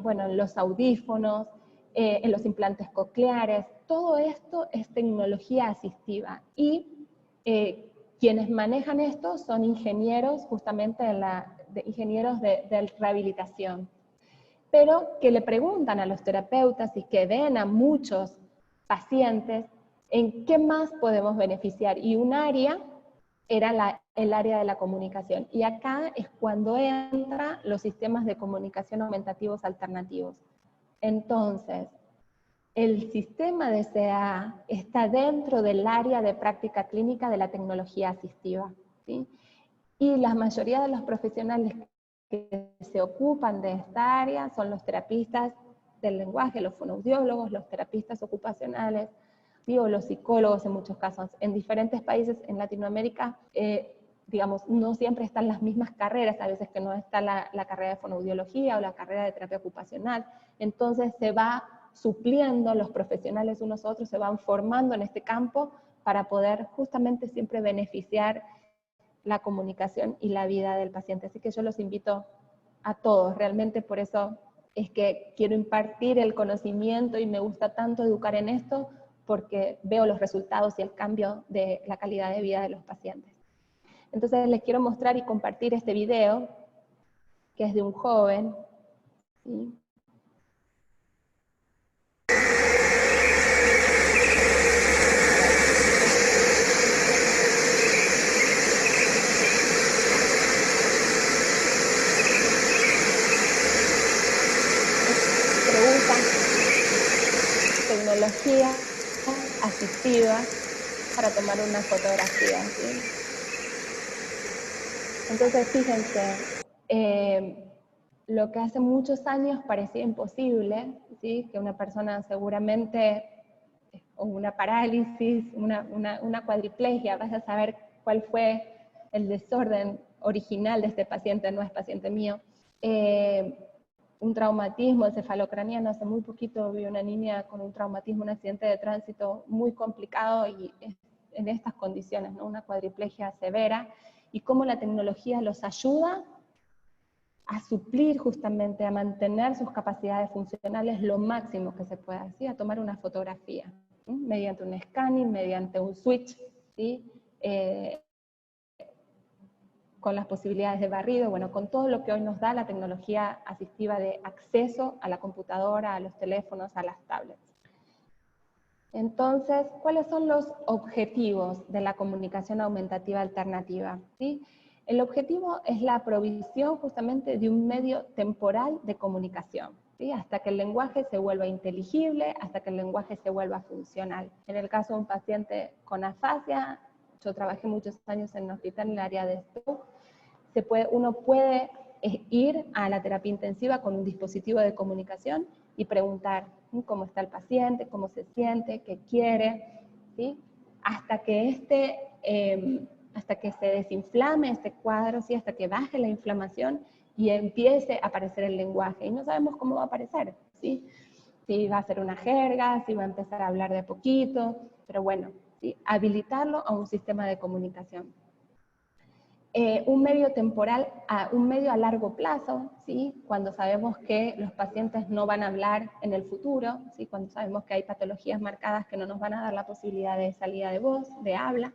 bueno, en los audífonos, en los implantes cocleares, todo esto es tecnología asistiva. Y quienes manejan esto son ingenieros, justamente ingenieros de rehabilitación, pero que le preguntan a los terapeutas y que ven a muchos pacientes en qué más podemos beneficiar. Y un área era el área de la comunicación. Y acá es cuando entran los sistemas de comunicación aumentativos alternativos. Entonces, el sistema de CA está dentro del área de práctica clínica de la tecnología asistiva, ¿sí? Y la mayoría de los profesionales que se ocupan de esta área son los terapistas del lenguaje, los fonoaudiólogos, los terapistas ocupacionales, ¿sí? O los psicólogos en muchos casos. En diferentes países en Latinoamérica, digamos, no siempre están las mismas carreras, a veces que no está la carrera de fonoaudiología o la carrera de terapia ocupacional, entonces se va supliendo, los profesionales unos a otros se van formando en este campo para poder justamente siempre beneficiar la comunicación y la vida del paciente. Así que yo los invito a todos, realmente por eso es que quiero impartir el conocimiento y me gusta tanto educar en esto, porque veo los resultados y el cambio de la calidad de vida de los pacientes. Entonces les quiero mostrar y compartir este video, que es de un joven, ¿sí? Tecnología asistiva para tomar una fotografía, ¿sí? Entonces, fíjense, lo que hace muchos años parecía imposible, ¿sí? Que una persona seguramente, o una parálisis, una cuadriplegia, vaya a saber cuál fue el desorden original de este paciente, no es paciente mío. Un traumatismo encefalocraniano, hace muy poquito vi una niña con un traumatismo, un accidente de tránsito muy complicado y en estas condiciones, ¿no? Una cuadriplegia severa, y cómo la tecnología los ayuda a suplir justamente, a mantener sus capacidades funcionales lo máximo que se pueda, ¿sí? A tomar una fotografía, ¿sí? Mediante un scanning, mediante un switch, ¿sí? Con las posibilidades de barrido, bueno, con todo lo que hoy nos da la tecnología asistiva de acceso a la computadora, a los teléfonos, a las tablets. Entonces, ¿cuáles son los objetivos de la comunicación aumentativa alternativa? ¿Sí? El objetivo es la provisión justamente de un medio temporal de comunicación, ¿sí? Hasta que el lenguaje se vuelva inteligible, hasta que el lenguaje se vuelva funcional. En el caso de un paciente con afasia, yo trabajé muchos años en un hospital en el área de Stoke, uno puede ir a la terapia intensiva con un dispositivo de comunicación y preguntar cómo está el paciente, cómo se siente, qué quiere, ¿sí? Hasta que hasta que se desinflame este cuadro, ¿sí? Hasta que baje la inflamación y empiece a aparecer el lenguaje. Y no sabemos cómo va a aparecer, ¿sí? Si va a ser una jerga, si va a empezar a hablar de poquito, pero bueno, ¿sí? Habilitarlo a un sistema de comunicación. Un medio temporal, un medio a largo plazo, ¿sí? Cuando sabemos que los pacientes no van a hablar en el futuro, ¿sí? Cuando sabemos que hay patologías marcadas que no nos van a dar la posibilidad de salida de voz, de habla,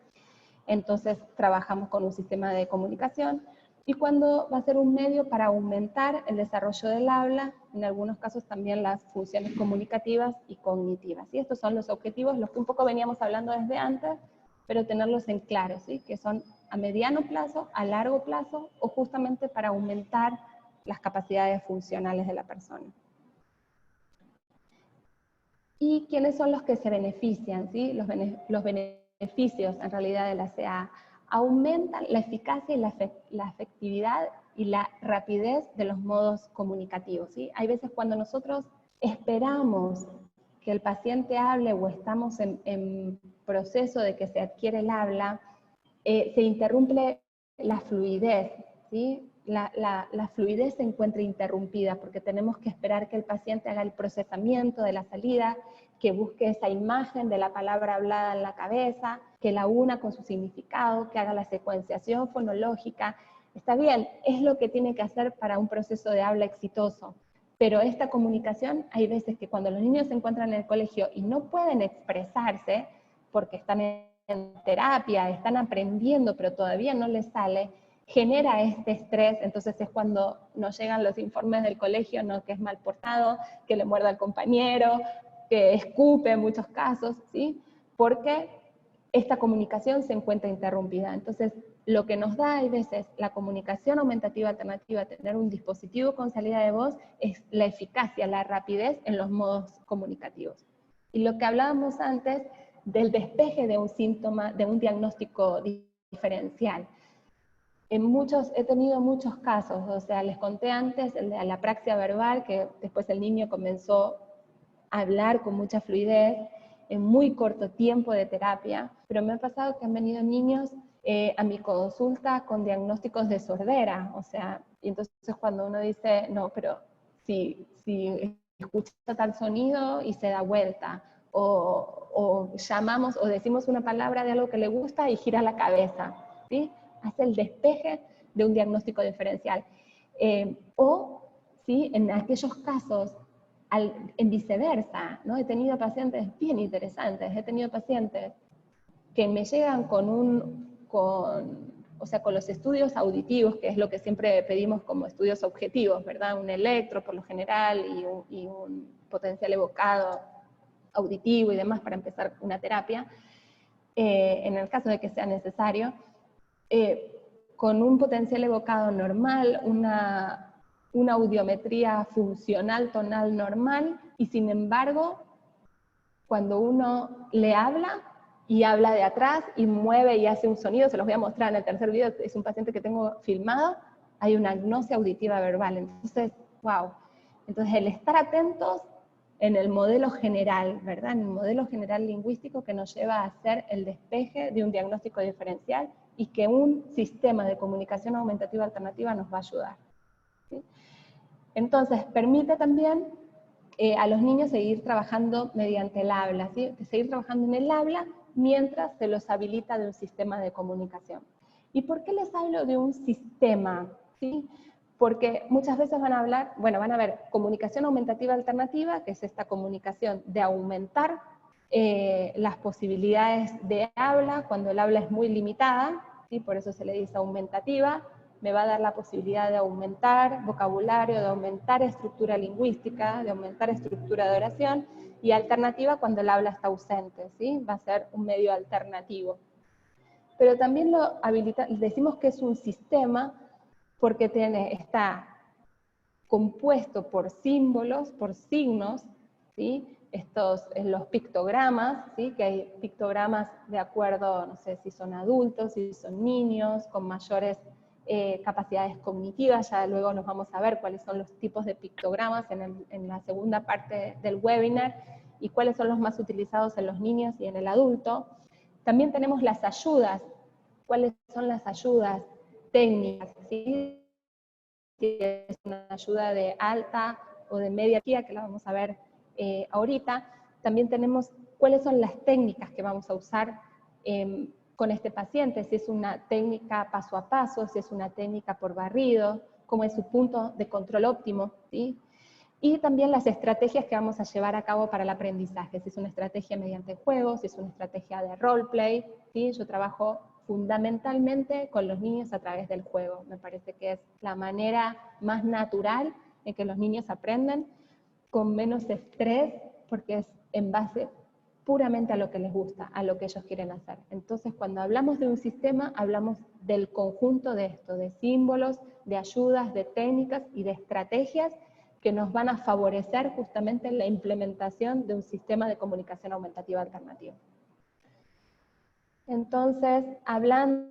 entonces trabajamos con un sistema de comunicación. Y cuando va a ser un medio para aumentar el desarrollo del habla, en algunos casos también las funciones comunicativas y cognitivas. ¿Sí? Estos son los objetivos, los que un poco veníamos hablando desde antes, pero tenerlos en claro, ¿sí? Que son a mediano plazo, a largo plazo, o justamente para aumentar las capacidades funcionales de la persona. ¿Y quiénes son los que se benefician? ¿Sí? Los beneficios en realidad de la CA aumentan la eficacia y la efectividad y la rapidez de los modos comunicativos, ¿sí? Hay veces cuando nosotros esperamos que el paciente hable o estamos en proceso de que se adquiere el habla, se interrumpe la fluidez, ¿sí? La fluidez se encuentra interrumpida porque tenemos que esperar que el paciente haga el procesamiento de la salida, que busque esa imagen de la palabra hablada en la cabeza, que la una con su significado, que haga la secuenciación fonológica. Está bien, es lo que tiene que hacer para un proceso de habla exitoso, pero esta comunicación, hay veces que cuando los niños se encuentran en el colegio y no pueden expresarse porque están en terapia, están aprendiendo, pero todavía no les sale, genera este estrés. Entonces es cuando nos llegan los informes del colegio, ¿no? Que es mal portado, que le muerda al compañero, que escupe en muchos casos, ¿sí? Porque esta comunicación se encuentra interrumpida. Entonces, lo que nos da, hay veces, la comunicación aumentativa alternativa, tener un dispositivo con salida de voz, es la eficacia, la rapidez en los modos comunicativos. Y lo que hablábamos antes del despeje de un síntoma, de un diagnóstico diferencial. He tenido muchos casos, o sea, les conté antes el de la apraxia verbal, que después el niño comenzó a hablar con mucha fluidez, en muy corto tiempo de terapia, pero me ha pasado que han venido niños a mi consulta con diagnósticos de sordera, o sea, y entonces cuando uno dice, no, pero si escucha tal sonido y se da vuelta, o llamamos o decimos una palabra de algo que le gusta y gira la cabeza, ¿sí? Hace el despeje de un diagnóstico diferencial. ¿Sí? En aquellos casos, en viceversa, ¿no? He tenido pacientes bien interesantes, he tenido pacientes que me llegan con los estudios auditivos, que es lo que siempre pedimos como estudios objetivos, ¿verdad? Un electro por lo general y un potencial evocado auditivo y demás para empezar una terapia, en el caso de que sea necesario, con un potencial evocado normal, una audiometría funcional tonal normal, y sin embargo cuando uno le habla y habla de atrás y mueve y hace un sonido, se los voy a mostrar en el tercer video, es un paciente que tengo filmado, hay una agnosia auditiva verbal. Entonces, wow. Entonces, el estar atentos en el modelo general, ¿verdad? En el modelo general lingüístico que nos lleva a hacer el despeje de un diagnóstico diferencial y que un sistema de comunicación aumentativa alternativa nos va a ayudar, ¿sí? Entonces, permite también a los niños seguir trabajando mediante el habla, ¿sí? Seguir trabajando en el habla mientras se los habilita de un sistema de comunicación. ¿Y por qué les hablo de un sistema? ¿Sí? Porque muchas veces van a hablar, bueno, van a ver comunicación aumentativa alternativa, que es esta comunicación de aumentar las posibilidades de habla cuando el habla es muy limitada, ¿sí? Por eso se le dice aumentativa, me va a dar la posibilidad de aumentar vocabulario, de aumentar estructura lingüística, de aumentar estructura de oración, y alternativa cuando el habla está ausente, ¿sí? Va a ser un medio alternativo. Pero también lo habilita, decimos que es un sistema porque está compuesto por símbolos, por signos, ¿sí? Los pictogramas, ¿sí? Que hay pictogramas de acuerdo, no sé si son adultos, si son niños, con mayores capacidades cognitivas, ya luego nos vamos a ver cuáles son los tipos de pictogramas en la segunda parte del webinar, y cuáles son los más utilizados en los niños y en el adulto. También tenemos las ayudas. ¿Cuáles son las ayudas técnicas? ¿Sí? Si es una ayuda de alta o de media energía, que la vamos a ver ahorita. También tenemos cuáles son las técnicas que vamos a usar con este paciente, si es una técnica paso a paso, si es una técnica por barrido, cómo es su punto de control óptimo, ¿sí? Y también las estrategias que vamos a llevar a cabo para el aprendizaje, si es una estrategia mediante juegos, si es una estrategia de roleplay, ¿sí? Yo trabajo fundamentalmente con los niños a través del juego. Me parece que es la manera más natural en que los niños aprenden, con menos estrés, porque es en base puramente a lo que les gusta, a lo que ellos quieren hacer. Entonces, cuando hablamos de un sistema, hablamos del conjunto de esto, de símbolos, de ayudas, de técnicas y de estrategias que nos van a favorecer justamente la implementación de un sistema de comunicación aumentativa alternativa. Entonces, hablando,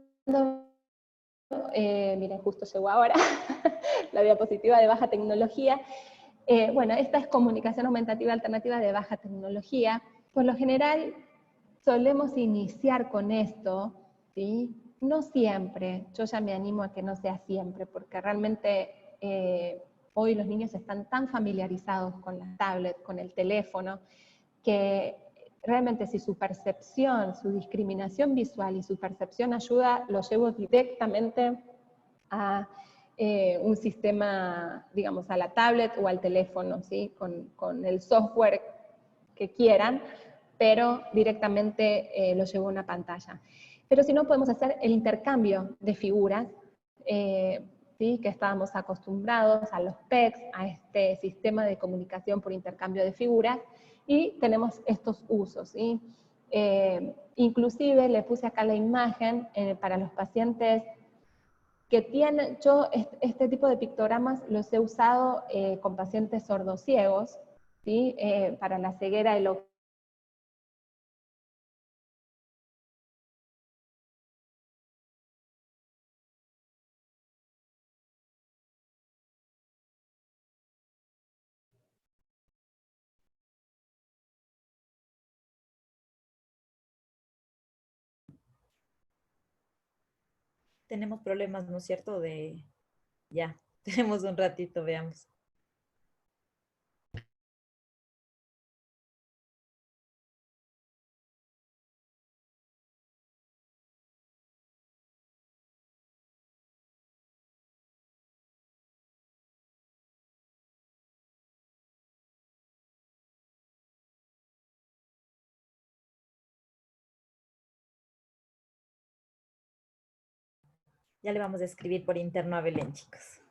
miren, justo llegó ahora la diapositiva de baja tecnología. Bueno, esta es comunicación aumentativa alternativa de baja tecnología. Por lo general, solemos iniciar con esto, ¿sí? No siempre, yo ya me animo a que no sea siempre, porque realmente hoy los niños están tan familiarizados con la tablet, con el teléfono, que realmente si su percepción, su discriminación visual y su percepción ayuda, lo llevo directamente a un sistema, digamos, a la tablet o al teléfono, ¿sí? Con el software que quieran, pero directamente lo llevo a una pantalla. Pero si no, podemos hacer el intercambio de figuras, ¿sí? Que estábamos acostumbrados a los PECs, a este sistema de comunicación por intercambio de figuras, y tenemos estos usos, ¿sí? Inclusive le puse acá la imagen para los pacientes que tienen, yo este tipo de pictogramas los he usado con pacientes sordociegos, ¿sí? Para la ceguera del ojo. Tenemos problemas, ¿no es cierto? Ya, tenemos un ratito, veamos. Ya le vamos a escribir por interno a Belén, chicos.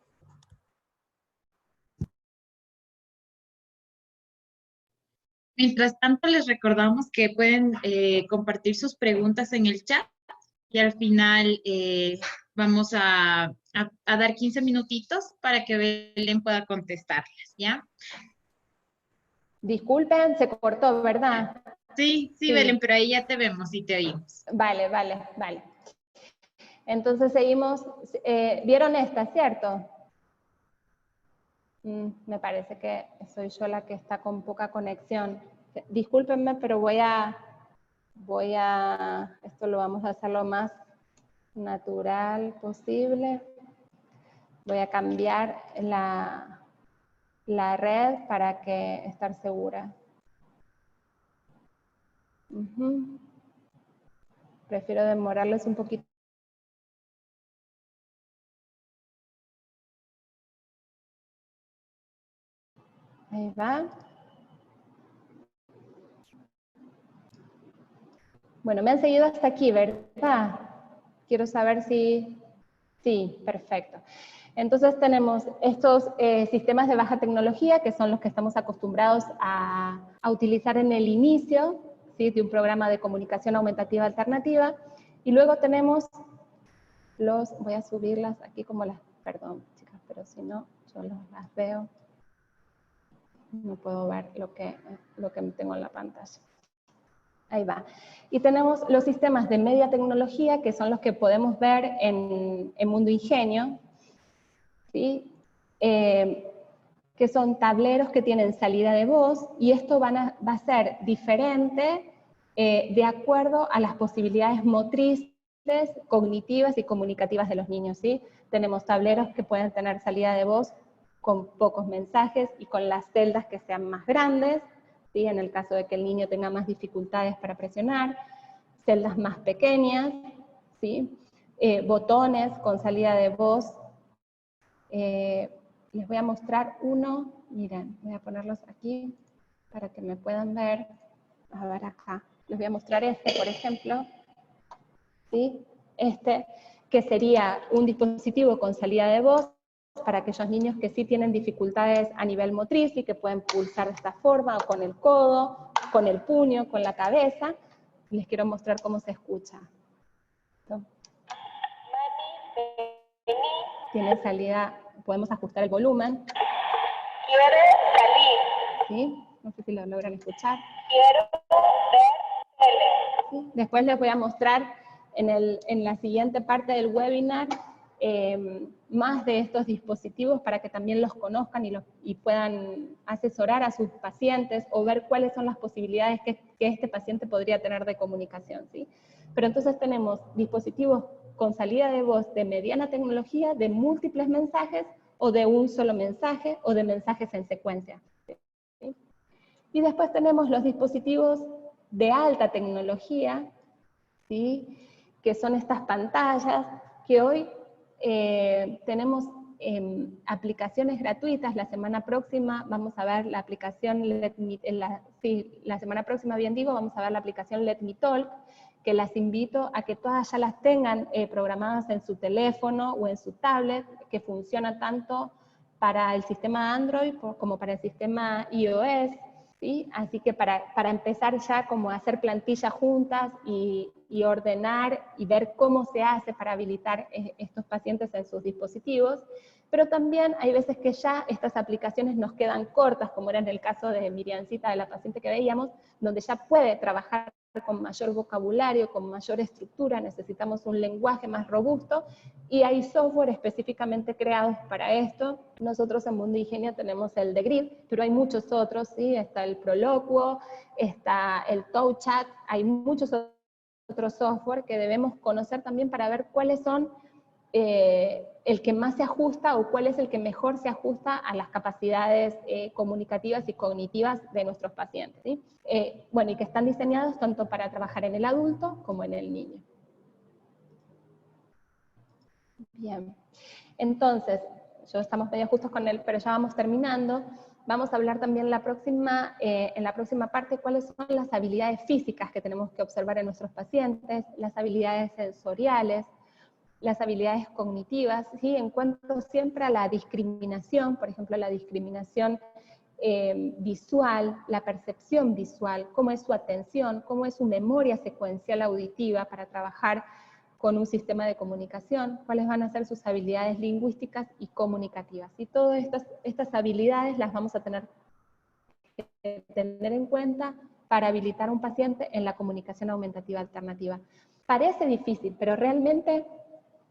Mientras tanto, les recordamos que pueden compartir sus preguntas en el chat y al final vamos a dar 15 minutitos para que Belén pueda contestarlas, ¿ya? Disculpen, se cortó, ¿verdad? Sí, Sí. Belén, pero ahí ya te vemos y te oímos. Vale. Entonces seguimos, ¿vieron esta, cierto? Me parece que soy yo la que está con poca conexión. Discúlpenme, pero esto lo vamos a hacer lo más natural posible. Voy a cambiar la red para estar segura. Prefiero demorarles un poquito. Ahí va. Bueno, me han seguido hasta aquí, ¿verdad? Quiero saber si... Sí, perfecto. Entonces tenemos estos sistemas de baja tecnología, que son los que estamos acostumbrados a utilizar en el inicio, ¿sí?, de un programa de comunicación aumentativa alternativa. Y luego tenemos voy a subirlas aquí como perdón, chicas, pero si no, yo las veo. No puedo ver lo que tengo en la pantalla. Ahí va. Y tenemos los sistemas de media tecnología, que son los que podemos ver en Mundo Ingenio, ¿sí? Que son tableros que tienen salida de voz, y esto va a ser diferente de acuerdo a las posibilidades motrices, cognitivas y comunicativas de los niños, ¿sí? Tenemos tableros que pueden tener salida de voz con pocos mensajes y con las celdas que sean más grandes, ¿sí?, en el caso de que el niño tenga más dificultades para presionar, celdas más pequeñas, ¿sí? Botones con salida de voz. Les voy a mostrar uno, miren, voy a ponerlos aquí para que me puedan ver. A ver acá, les voy a mostrar este, por ejemplo, ¿sí? Este, que sería un dispositivo con salida de voz para aquellos niños que sí tienen dificultades a nivel motriz y que pueden pulsar de esta forma, o con el codo, con el puño, con la cabeza. Les quiero mostrar cómo se escucha. ¿No? Tiene salida, podemos ajustar el volumen. Quiero salir. ¿Sí? No sé si lo logran escuchar. Quiero ver tele. ¿Sí? Después les voy a mostrar en la siguiente parte del webinar más de estos dispositivos para que también los conozcan y puedan asesorar a sus pacientes o ver cuáles son las posibilidades que este paciente podría tener de comunicación, ¿sí? Pero entonces tenemos dispositivos con salida de voz de mediana tecnología, de múltiples mensajes, o de un solo mensaje, o de mensajes en secuencia, ¿sí? Y después tenemos los dispositivos de alta tecnología, ¿sí?, que son estas pantallas, que hoy tenemos aplicaciones gratuitas. La semana próxima vamos a ver la aplicación, la semana próxima, bien digo, vamos a ver la aplicación Let Me Talk, que las invito a que todas ya las tengan programadas en su teléfono o en su tablet, que funciona tanto para el sistema Android como para el sistema iOS, ¿sí? Así que para empezar ya como a hacer plantillas juntas y ordenar y ver cómo se hace para habilitar estos pacientes en sus dispositivos, pero también hay veces que ya estas aplicaciones nos quedan cortas, como era en el caso de Miriamcita, de la paciente que veíamos, donde ya puede trabajar con mayor vocabulario, con mayor estructura, necesitamos un lenguaje más robusto, y hay software específicamente creados para esto. Nosotros en Mundo Ingenio tenemos el de Grid, pero hay muchos otros, ¿sí? Está el Proloquo, está el TouchChat, hay muchos otros software que debemos conocer también para ver cuáles son el que más se ajusta o cuál es el que mejor se ajusta a las capacidades comunicativas y cognitivas de nuestros pacientes, ¿sí? Bueno, y que están diseñados tanto para trabajar en el adulto como en el niño. Bien, entonces, yo estamos medio justos con él, pero ya vamos terminando. Vamos a hablar también en la próxima parte cuáles son las habilidades físicas que tenemos que observar en nuestros pacientes, las habilidades sensoriales, las habilidades cognitivas, ¿sí? En cuanto siempre a la discriminación, por ejemplo, la discriminación visual, la percepción visual, cómo es su atención, cómo es su memoria secuencial auditiva para trabajar con un sistema de comunicación, cuáles van a ser sus habilidades lingüísticas y comunicativas. Y todas estas habilidades las vamos a tener que tener en cuenta para habilitar a un paciente en la comunicación aumentativa alternativa. Parece difícil, pero realmente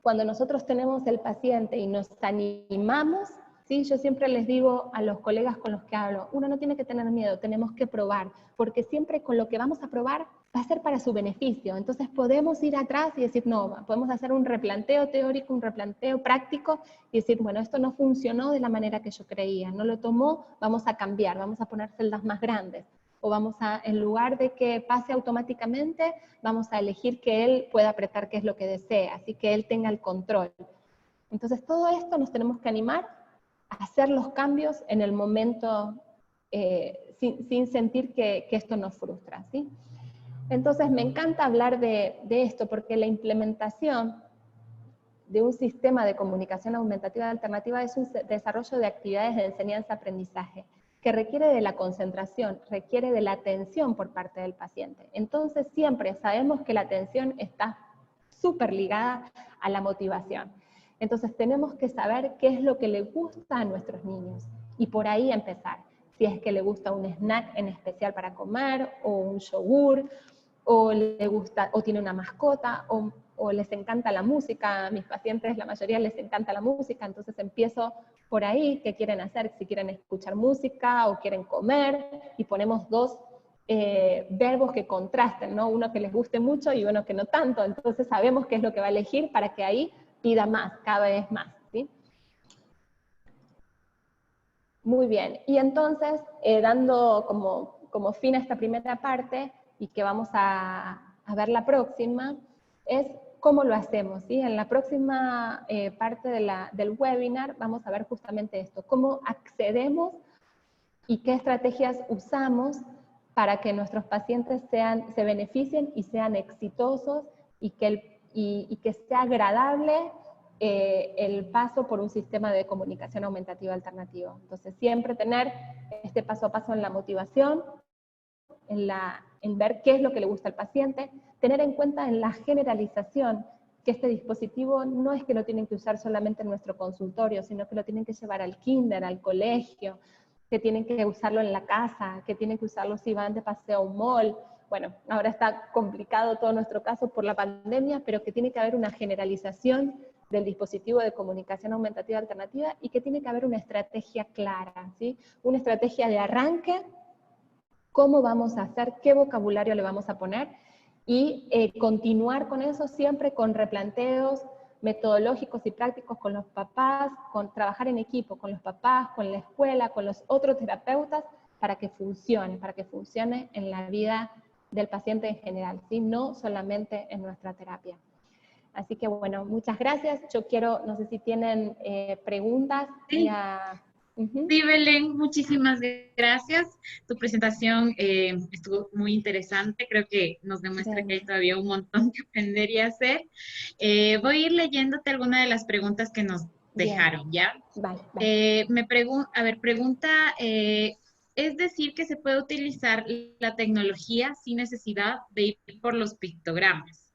cuando nosotros tenemos el paciente y nos animamos, ¿sí? Yo siempre les digo a los colegas con los que hablo, uno no tiene que tener miedo, tenemos que probar, porque siempre con lo que vamos a probar va a ser para su beneficio. Entonces podemos ir atrás y decir, no, podemos hacer un replanteo teórico, un replanteo práctico y decir, bueno, esto no funcionó de la manera que yo creía, no lo tomó, vamos a cambiar, vamos a poner celdas más grandes. O vamos a, en lugar de que pase automáticamente, vamos a elegir que él pueda apretar qué es lo que desea, así que él tenga el control. Entonces todo esto nos tenemos que animar a hacer los cambios en el momento sin sentir que esto nos frustra, ¿sí? Entonces me encanta hablar de esto porque la implementación de un sistema de comunicación aumentativa alternativa es un desarrollo de actividades de enseñanza-aprendizaje que requiere de la concentración, requiere de la atención por parte del paciente. Entonces siempre sabemos que la atención está súper ligada a la motivación. Entonces tenemos que saber qué es lo que le gusta a nuestros niños y por ahí empezar. Si es que le gusta un snack en especial para comer, o un yogur, o le gusta, o tiene una mascota, o les encanta la música. A mis pacientes, la mayoría les encanta la música, entonces empiezo por ahí, qué quieren hacer, si quieren escuchar música o quieren comer, y ponemos dos verbos que contrasten, ¿no? Uno que les guste mucho y uno que no tanto, entonces sabemos qué es lo que va a elegir para que ahí pida más, cada vez más, ¿sí? Muy bien, y entonces, dando como fin a esta primera parte, y que vamos a ver la próxima, es cómo lo hacemos, ¿sí? En la próxima parte del webinar vamos a ver justamente esto, cómo accedemos y qué estrategias usamos para que nuestros pacientes se beneficien y sean exitosos y que sea agradable el paso por un sistema de comunicación aumentativa alternativo. Entonces siempre tener este paso a paso en la motivación, en ver qué es lo que le gusta al paciente, tener en cuenta en la generalización que este dispositivo no es que lo tienen que usar solamente en nuestro consultorio, sino que lo tienen que llevar al kinder, al colegio, que tienen que usarlo en la casa, que tienen que usarlo si van de paseo a un mall. Bueno, ahora está complicado todo nuestro caso por la pandemia, pero que tiene que haber una generalización del dispositivo de comunicación aumentativa alternativa y que tiene que haber una estrategia clara, ¿sí? Una estrategia de arranque, cómo vamos a hacer, qué vocabulario le vamos a poner, y continuar con eso siempre con replanteos metodológicos y prácticos con los papás, con trabajar en equipo con los papás, con la escuela, con los otros terapeutas, para que funcione en la vida del paciente en general, ¿sí? No solamente en nuestra terapia. Así que bueno, muchas gracias. Yo quiero, no sé si tienen preguntas. Sí. Sí, Belén, muchísimas gracias. Tu presentación estuvo muy interesante. Creo que nos demuestra que hay todavía un montón que aprender y hacer. Voy a ir leyéndote algunas de las preguntas que nos dejaron, ¿ya? Vale. Pregunta, ¿es decir que se puede utilizar la tecnología sin necesidad de ir por los pictogramas?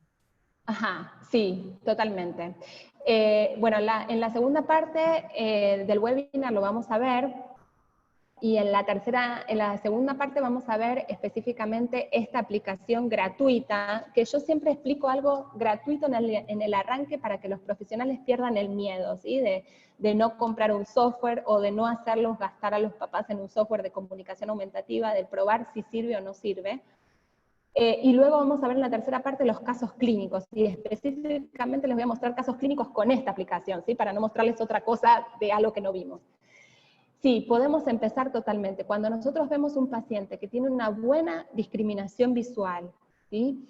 Ajá, sí, totalmente. Bueno, en la segunda parte del webinar lo vamos a ver, y en la segunda parte vamos a ver específicamente esta aplicación gratuita, que yo siempre explico algo gratuito en el arranque para que los profesionales pierdan el miedo, ¿sí? De no comprar un software o de no hacerlos gastar a los papás en un software de comunicación aumentativa, de probar si sirve o no sirve. Y luego vamos a ver en la tercera parte los casos clínicos, y específicamente les voy a mostrar casos clínicos con esta aplicación, ¿sí? Para no mostrarles otra cosa de algo que no vimos. Sí, podemos empezar totalmente. Cuando nosotros vemos un paciente que tiene una buena discriminación visual, ¿sí?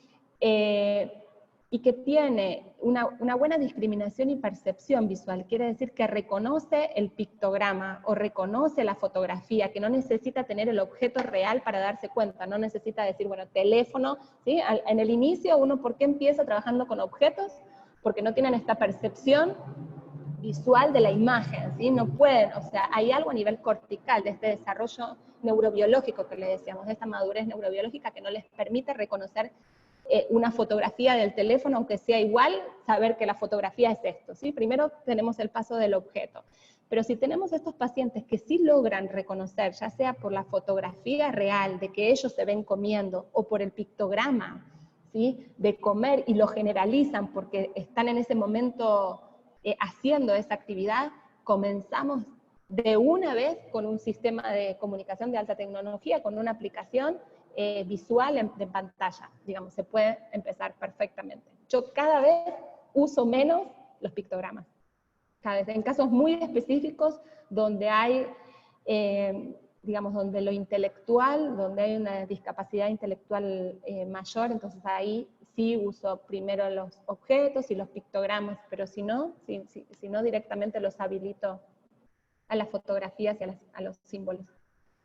Y que tiene una buena discriminación y percepción visual, quiere decir que reconoce el pictograma o reconoce la fotografía, que no necesita tener el objeto real para darse cuenta, no necesita decir, bueno, teléfono, ¿sí? En el inicio, uno, ¿por qué empieza trabajando con objetos? Porque no tienen esta percepción visual de la imagen, ¿sí? No pueden, o sea, hay algo a nivel cortical de este desarrollo neurobiológico que le decíamos, de esta madurez neurobiológica que no les permite reconocer una fotografía del teléfono, aunque sea igual, saber que la fotografía es esto, ¿sí? Primero tenemos el paso del objeto. Pero si tenemos estos pacientes que sí logran reconocer, ya sea por la fotografía real de que ellos se ven comiendo o por el pictograma, ¿sí?, de comer, y lo generalizan porque están en ese momento haciendo esa actividad, comenzamos de una vez con un sistema de comunicación de alta tecnología, con una aplicación visual de pantalla, digamos, se puede empezar perfectamente. Yo cada vez uso menos los pictogramas, cada vez, en casos muy específicos donde hay, digamos, donde lo intelectual, donde hay una discapacidad intelectual mayor, entonces ahí sí uso primero los objetos y los pictogramas, pero si no, si no directamente los habilito a las fotografías y a los símbolos.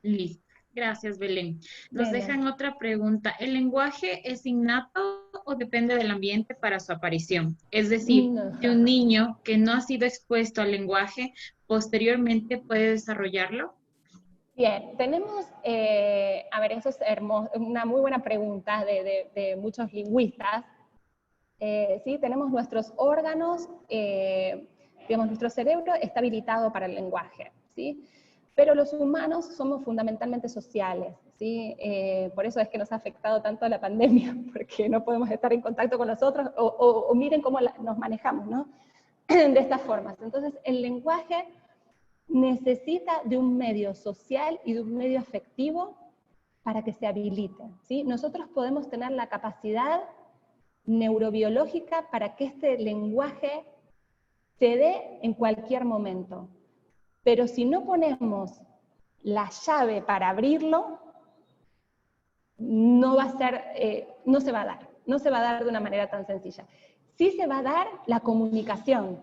Listo. Gracias, Belén. Nos Bien. dejan otra pregunta. ¿El lenguaje es innato o depende del ambiente para su aparición? Es decir, No. si un niño que no ha sido expuesto al lenguaje posteriormente puede desarrollarlo. Bien, tenemos, a ver, eso es una muy buena pregunta de muchos lingüistas. Sí, tenemos nuestros órganos, digamos, nuestro cerebro está habilitado para el lenguaje, ¿sí? Pero los humanos somos fundamentalmente sociales, ¿sí? Por eso es que nos ha afectado tanto la pandemia, porque no podemos estar en contacto con nosotros, o miren cómo nos manejamos, ¿no? De estas formas. Entonces, el lenguaje necesita de un medio social y de un medio afectivo para que se habilite, ¿sí? Nosotros podemos tener la capacidad neurobiológica para que este lenguaje se dé en cualquier momento. Pero si no ponemos la llave para abrirlo, no va a ser, no se va a dar de una manera tan sencilla. Sí se va a dar la comunicación,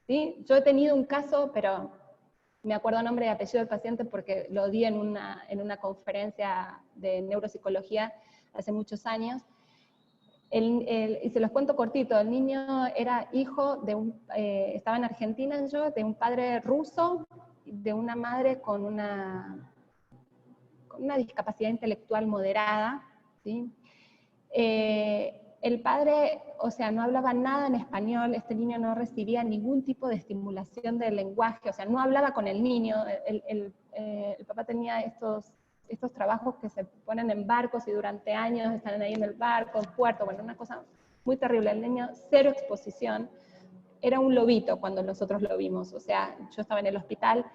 ¿sí? Yo he tenido un caso, pero me acuerdo nombre y apellido del paciente porque lo di en una conferencia de neuropsicología hace muchos años, y se los cuento cortito. El niño era hijo de estaba en Argentina de un padre ruso, de una madre con una discapacidad intelectual moderada, ¿sí? El padre, o sea, no hablaba nada en español, este niño no recibía ningún tipo de estimulación del lenguaje, o sea, no hablaba con el niño, el papá tenía estos trabajos que se ponen en barcos y durante años están ahí en el barco, en puerto, bueno, una cosa muy terrible. El niño, cero exposición, era un lobito cuando nosotros lo vimos, o sea, yo estaba en el hospital,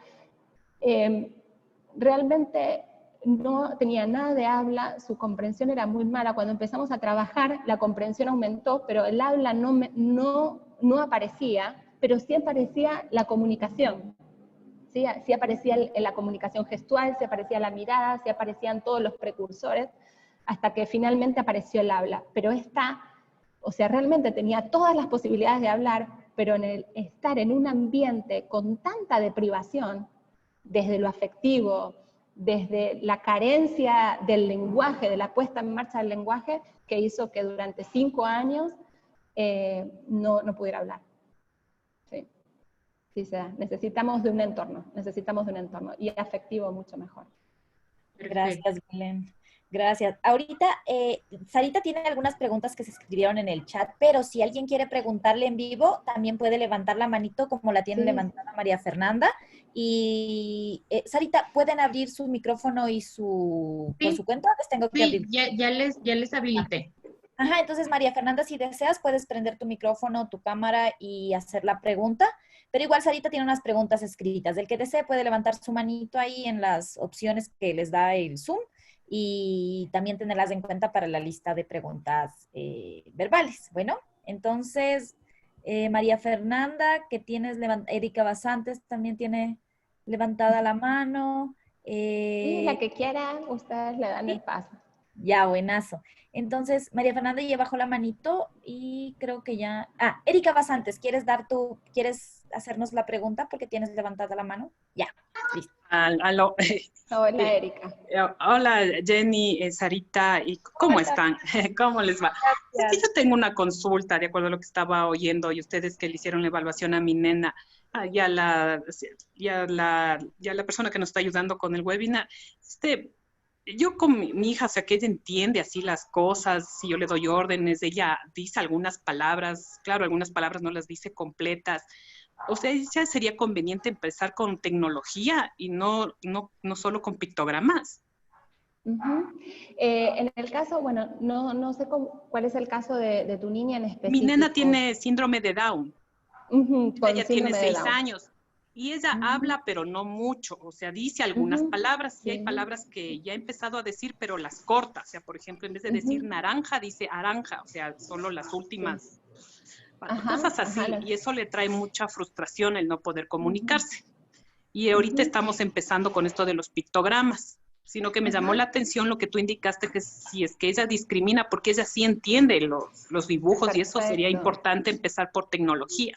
realmente no tenía nada de habla, su comprensión era muy mala. Cuando empezamos a trabajar, la comprensión aumentó, pero el habla no aparecía, pero sí aparecía la comunicación. Sí aparecía la comunicación gestual, sí aparecía la mirada, sí aparecían todos los precursores, hasta que finalmente apareció el habla. Pero o sea, realmente tenía todas las posibilidades de hablar, pero en el estar en un ambiente con tanta deprivación, desde lo afectivo, desde la carencia del lenguaje, de la puesta en marcha del lenguaje, que hizo que durante 5 años no pudiera hablar. Sí se da. Necesitamos de un entorno, y afectivo mucho mejor. Gracias, Belén. Gracias. Ahorita, Sarita tiene algunas preguntas que se escribieron en el chat, pero si alguien quiere preguntarle en vivo, también puede levantar la manito como la tiene levantada María Fernanda. Y Sarita, ¿pueden abrir su micrófono y por su cuenta? Les tengo que abrir. Ya les habilité. Ajá, entonces María Fernanda, si deseas, puedes prender tu micrófono, tu cámara y hacer la pregunta. Pero igual Sarita tiene unas preguntas escritas. El que desee puede levantar su manito ahí en las opciones que les da el Zoom y también tenerlas en cuenta para la lista de preguntas verbales. Bueno, entonces, María Fernanda, que tienes Erika Basantes también tiene levantada la mano. Sí, la que quiera, ustedes le dan el paso. Ya, buenazo. Entonces, María Fernanda ya bajó la manito y creo que ya... Erika Basantes, ¿quieres hacernos la pregunta porque tienes levantada la mano? Ya, listo. Aló. Hola, Erika. Hola, Jenny, Sarita, ¿y cómo están? ¿Cómo les va? Es que yo tengo una consulta, de acuerdo a lo que estaba oyendo, y ustedes que le hicieron la evaluación a mi nena, ya la persona que nos está ayudando con el webinar, yo con mi hija, o sea, que ella entiende así las cosas, si yo le doy órdenes, ella dice algunas palabras, claro, algunas palabras no las dice completas. O sea, ya sería conveniente empezar con tecnología y no solo con pictogramas. En el caso, bueno, no sé cuál es el caso de tu niña en específico. Mi nena tiene síndrome de Down. Ella tiene 6 años. Y ella habla, pero no mucho. O sea, dice algunas palabras. Y hay palabras que ya ha empezado a decir, pero las corta. O sea, por ejemplo, en vez de decir naranja, dice aranja. O sea, solo las últimas. Cosas así. Y eso le trae mucha frustración el no poder comunicarse. Y ahorita estamos empezando con esto de los pictogramas. Sino que me llamó la atención lo que tú indicaste, que si es que ella discrimina, porque ella sí entiende los dibujos. Perfecto. Y eso sería importante empezar por tecnología.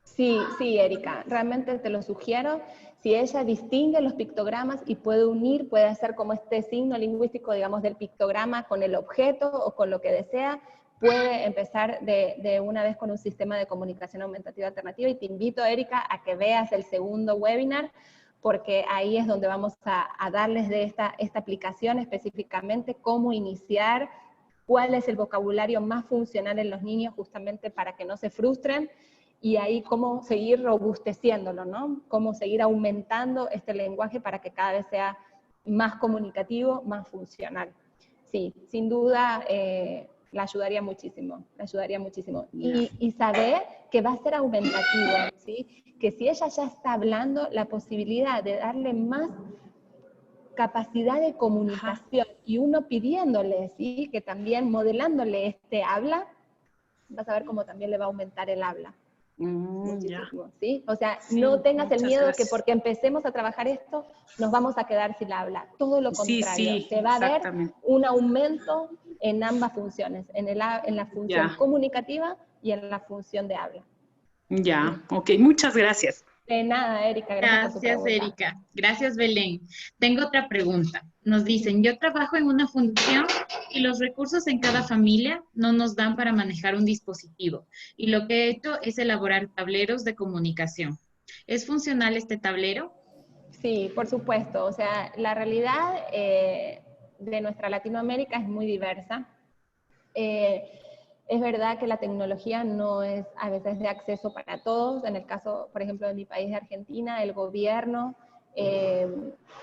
Sí, Erika, realmente te lo sugiero. Si ella distingue los pictogramas y puede unir, puede hacer como este signo lingüístico, digamos, del pictograma con el objeto o con lo que desea, puede empezar de una vez con un sistema de comunicación aumentativa alternativa. Y te invito, Erika, a que veas el segundo webinar, porque ahí es donde vamos a darles de esta aplicación específicamente cómo iniciar, cuál es el vocabulario más funcional en los niños justamente para que no se frustren, y ahí cómo seguir robusteciéndolo, ¿no? Cómo seguir aumentando este lenguaje para que cada vez sea más comunicativo, más funcional. Sí, sin duda la ayudaría muchísimo, Y saber que va a ser aumentativo, ¿sí? Que si ella ya está hablando, la posibilidad de darle más capacidad de comunicación y uno pidiéndole, ¿sí? Que también modelándole este habla, vas a ver cómo también le va a aumentar el habla. Muchísimo, ¿sí? O sea, sí, no tengas el miedo que porque empecemos a trabajar esto, nos vamos a quedar sin habla. Todo lo contrario, se va a ver un aumento en ambas funciones, en la función comunicativa y en la función de habla. Ya, ok, muchas gracias. De nada, Erika. Gracias, Erika. Gracias, Belén. Tengo otra pregunta. Nos dicen, yo trabajo en una fundación y los recursos en cada familia no nos dan para manejar un dispositivo. Y lo que he hecho es elaborar tableros de comunicación. ¿Es funcional este tablero? Sí, por supuesto. O sea, la realidad de nuestra Latinoamérica es muy diversa. Es verdad que la tecnología no es a veces de acceso para todos. En el caso, por ejemplo, de mi país de Argentina, el gobierno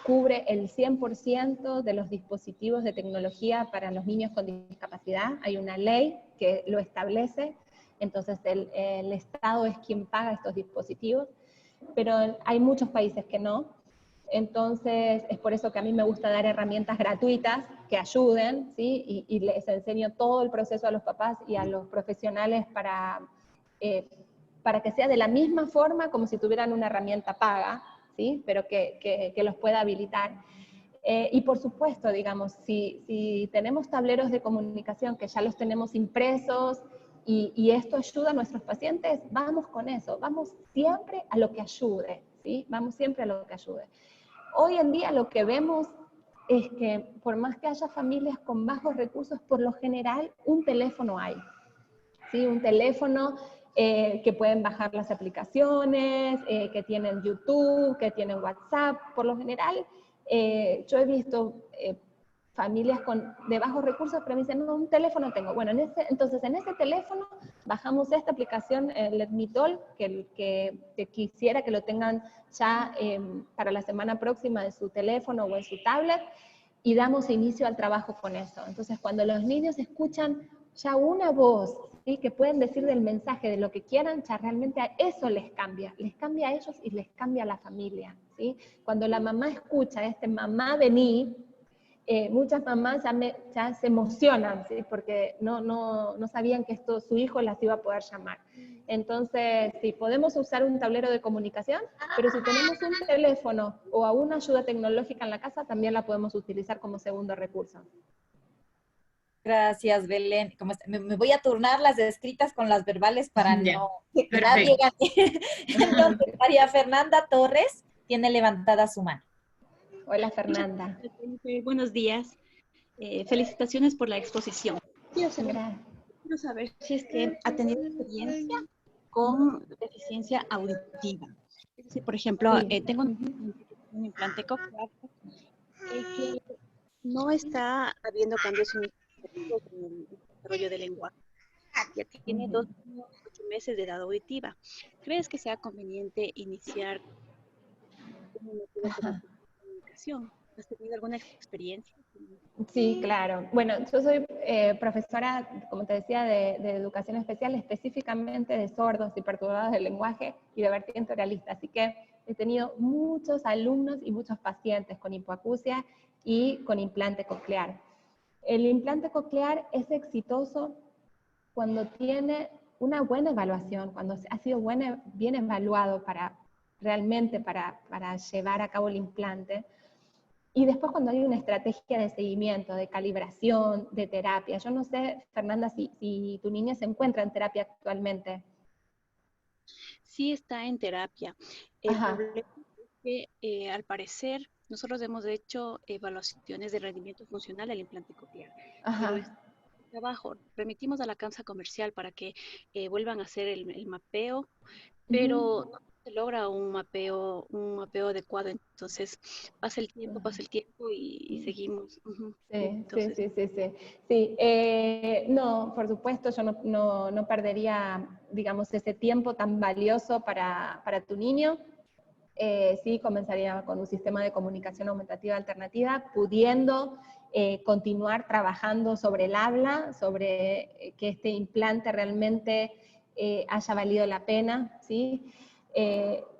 cubre el 100% de los dispositivos de tecnología para los niños con discapacidad. Hay una ley que lo establece, entonces el Estado es quien paga estos dispositivos, pero hay muchos países que no. Entonces, es por eso que a mí me gusta dar herramientas gratuitas que ayuden, ¿sí? Y les enseño todo el proceso a los papás y a los profesionales para que sea de la misma forma como si tuvieran una herramienta paga, ¿sí? Pero que los pueda habilitar. Y por supuesto, digamos, si tenemos tableros de comunicación que ya los tenemos impresos y esto ayuda a nuestros pacientes, vamos con eso, vamos siempre a lo que ayude, ¿sí? Vamos siempre a lo que ayude. Hoy en día lo que vemos es que por más que haya familias con bajos recursos, por lo general un teléfono hay, ¿sí? Un teléfono que pueden bajar las aplicaciones, que tienen YouTube, que tienen WhatsApp. Por lo general, yo he visto familias de bajos recursos, pero me dicen, no, un teléfono tengo. Bueno, entonces en ese teléfono bajamos esta aplicación, el Letmitol, que quisiera que lo tengan ya para la semana próxima en su teléfono o en su tablet, y damos inicio al trabajo con eso. Entonces, cuando los niños escuchan ya una voz, ¿sí? Que pueden decir del mensaje, de lo que quieran, ya realmente a eso les cambia a ellos y les cambia a la familia, ¿sí? Cuando la mamá escucha mamá vení, muchas mamás ya se emocionan, ¿sí? Porque no sabían que su hijo las iba a poder llamar. Entonces, sí, podemos usar un tablero de comunicación, pero si tenemos un teléfono o una ayuda tecnológica en la casa, también la podemos utilizar como segundo recurso. Gracias, Belén. Me voy a turnar las escritas con las verbales para no que nadie gane. Entonces, María Fernanda Torres tiene levantada su mano. Hola, Fernanda. Buenos días. Felicitaciones por la exposición. Quiero saber si es que ha tenido experiencia con deficiencia auditiva. Es decir, por ejemplo, tengo un implante coclear que no está habiendo cambios significativos en el desarrollo del lenguaje. Ya tiene 2 años, 8 meses de edad auditiva. ¿Crees que sea conveniente iniciar un método como comunicación? ¿Has tenido alguna experiencia? Sí, claro. Bueno, yo soy profesora, como te decía, de educación especial, específicamente de sordos y perturbados del lenguaje y de vertiente oralista. Así que he tenido muchos alumnos y muchos pacientes con hipoacusia y con implante coclear. El implante coclear es exitoso cuando tiene una buena evaluación, cuando ha sido bien evaluado realmente para llevar a cabo el implante. Y después cuando hay una estrategia de seguimiento, de calibración, de terapia. Yo no sé, Fernanda, si tu niña se encuentra en terapia actualmente. Sí está en terapia. El problema es que al parecer nosotros hemos hecho evaluaciones de rendimiento funcional del implante coclear. Pero trabajo, remitimos a la CAMSA comercial para que vuelvan a hacer el mapeo, pero no se logra un mapeo adecuado. Entonces pasa el tiempo y seguimos. Entonces, Sí. No, por supuesto, yo no perdería, digamos, ese tiempo tan valioso para tu niño. Sí, comenzaría con un sistema de comunicación aumentativa alternativa, pudiendo continuar trabajando sobre el habla, sobre que este implante realmente haya valido la pena, ¿sí?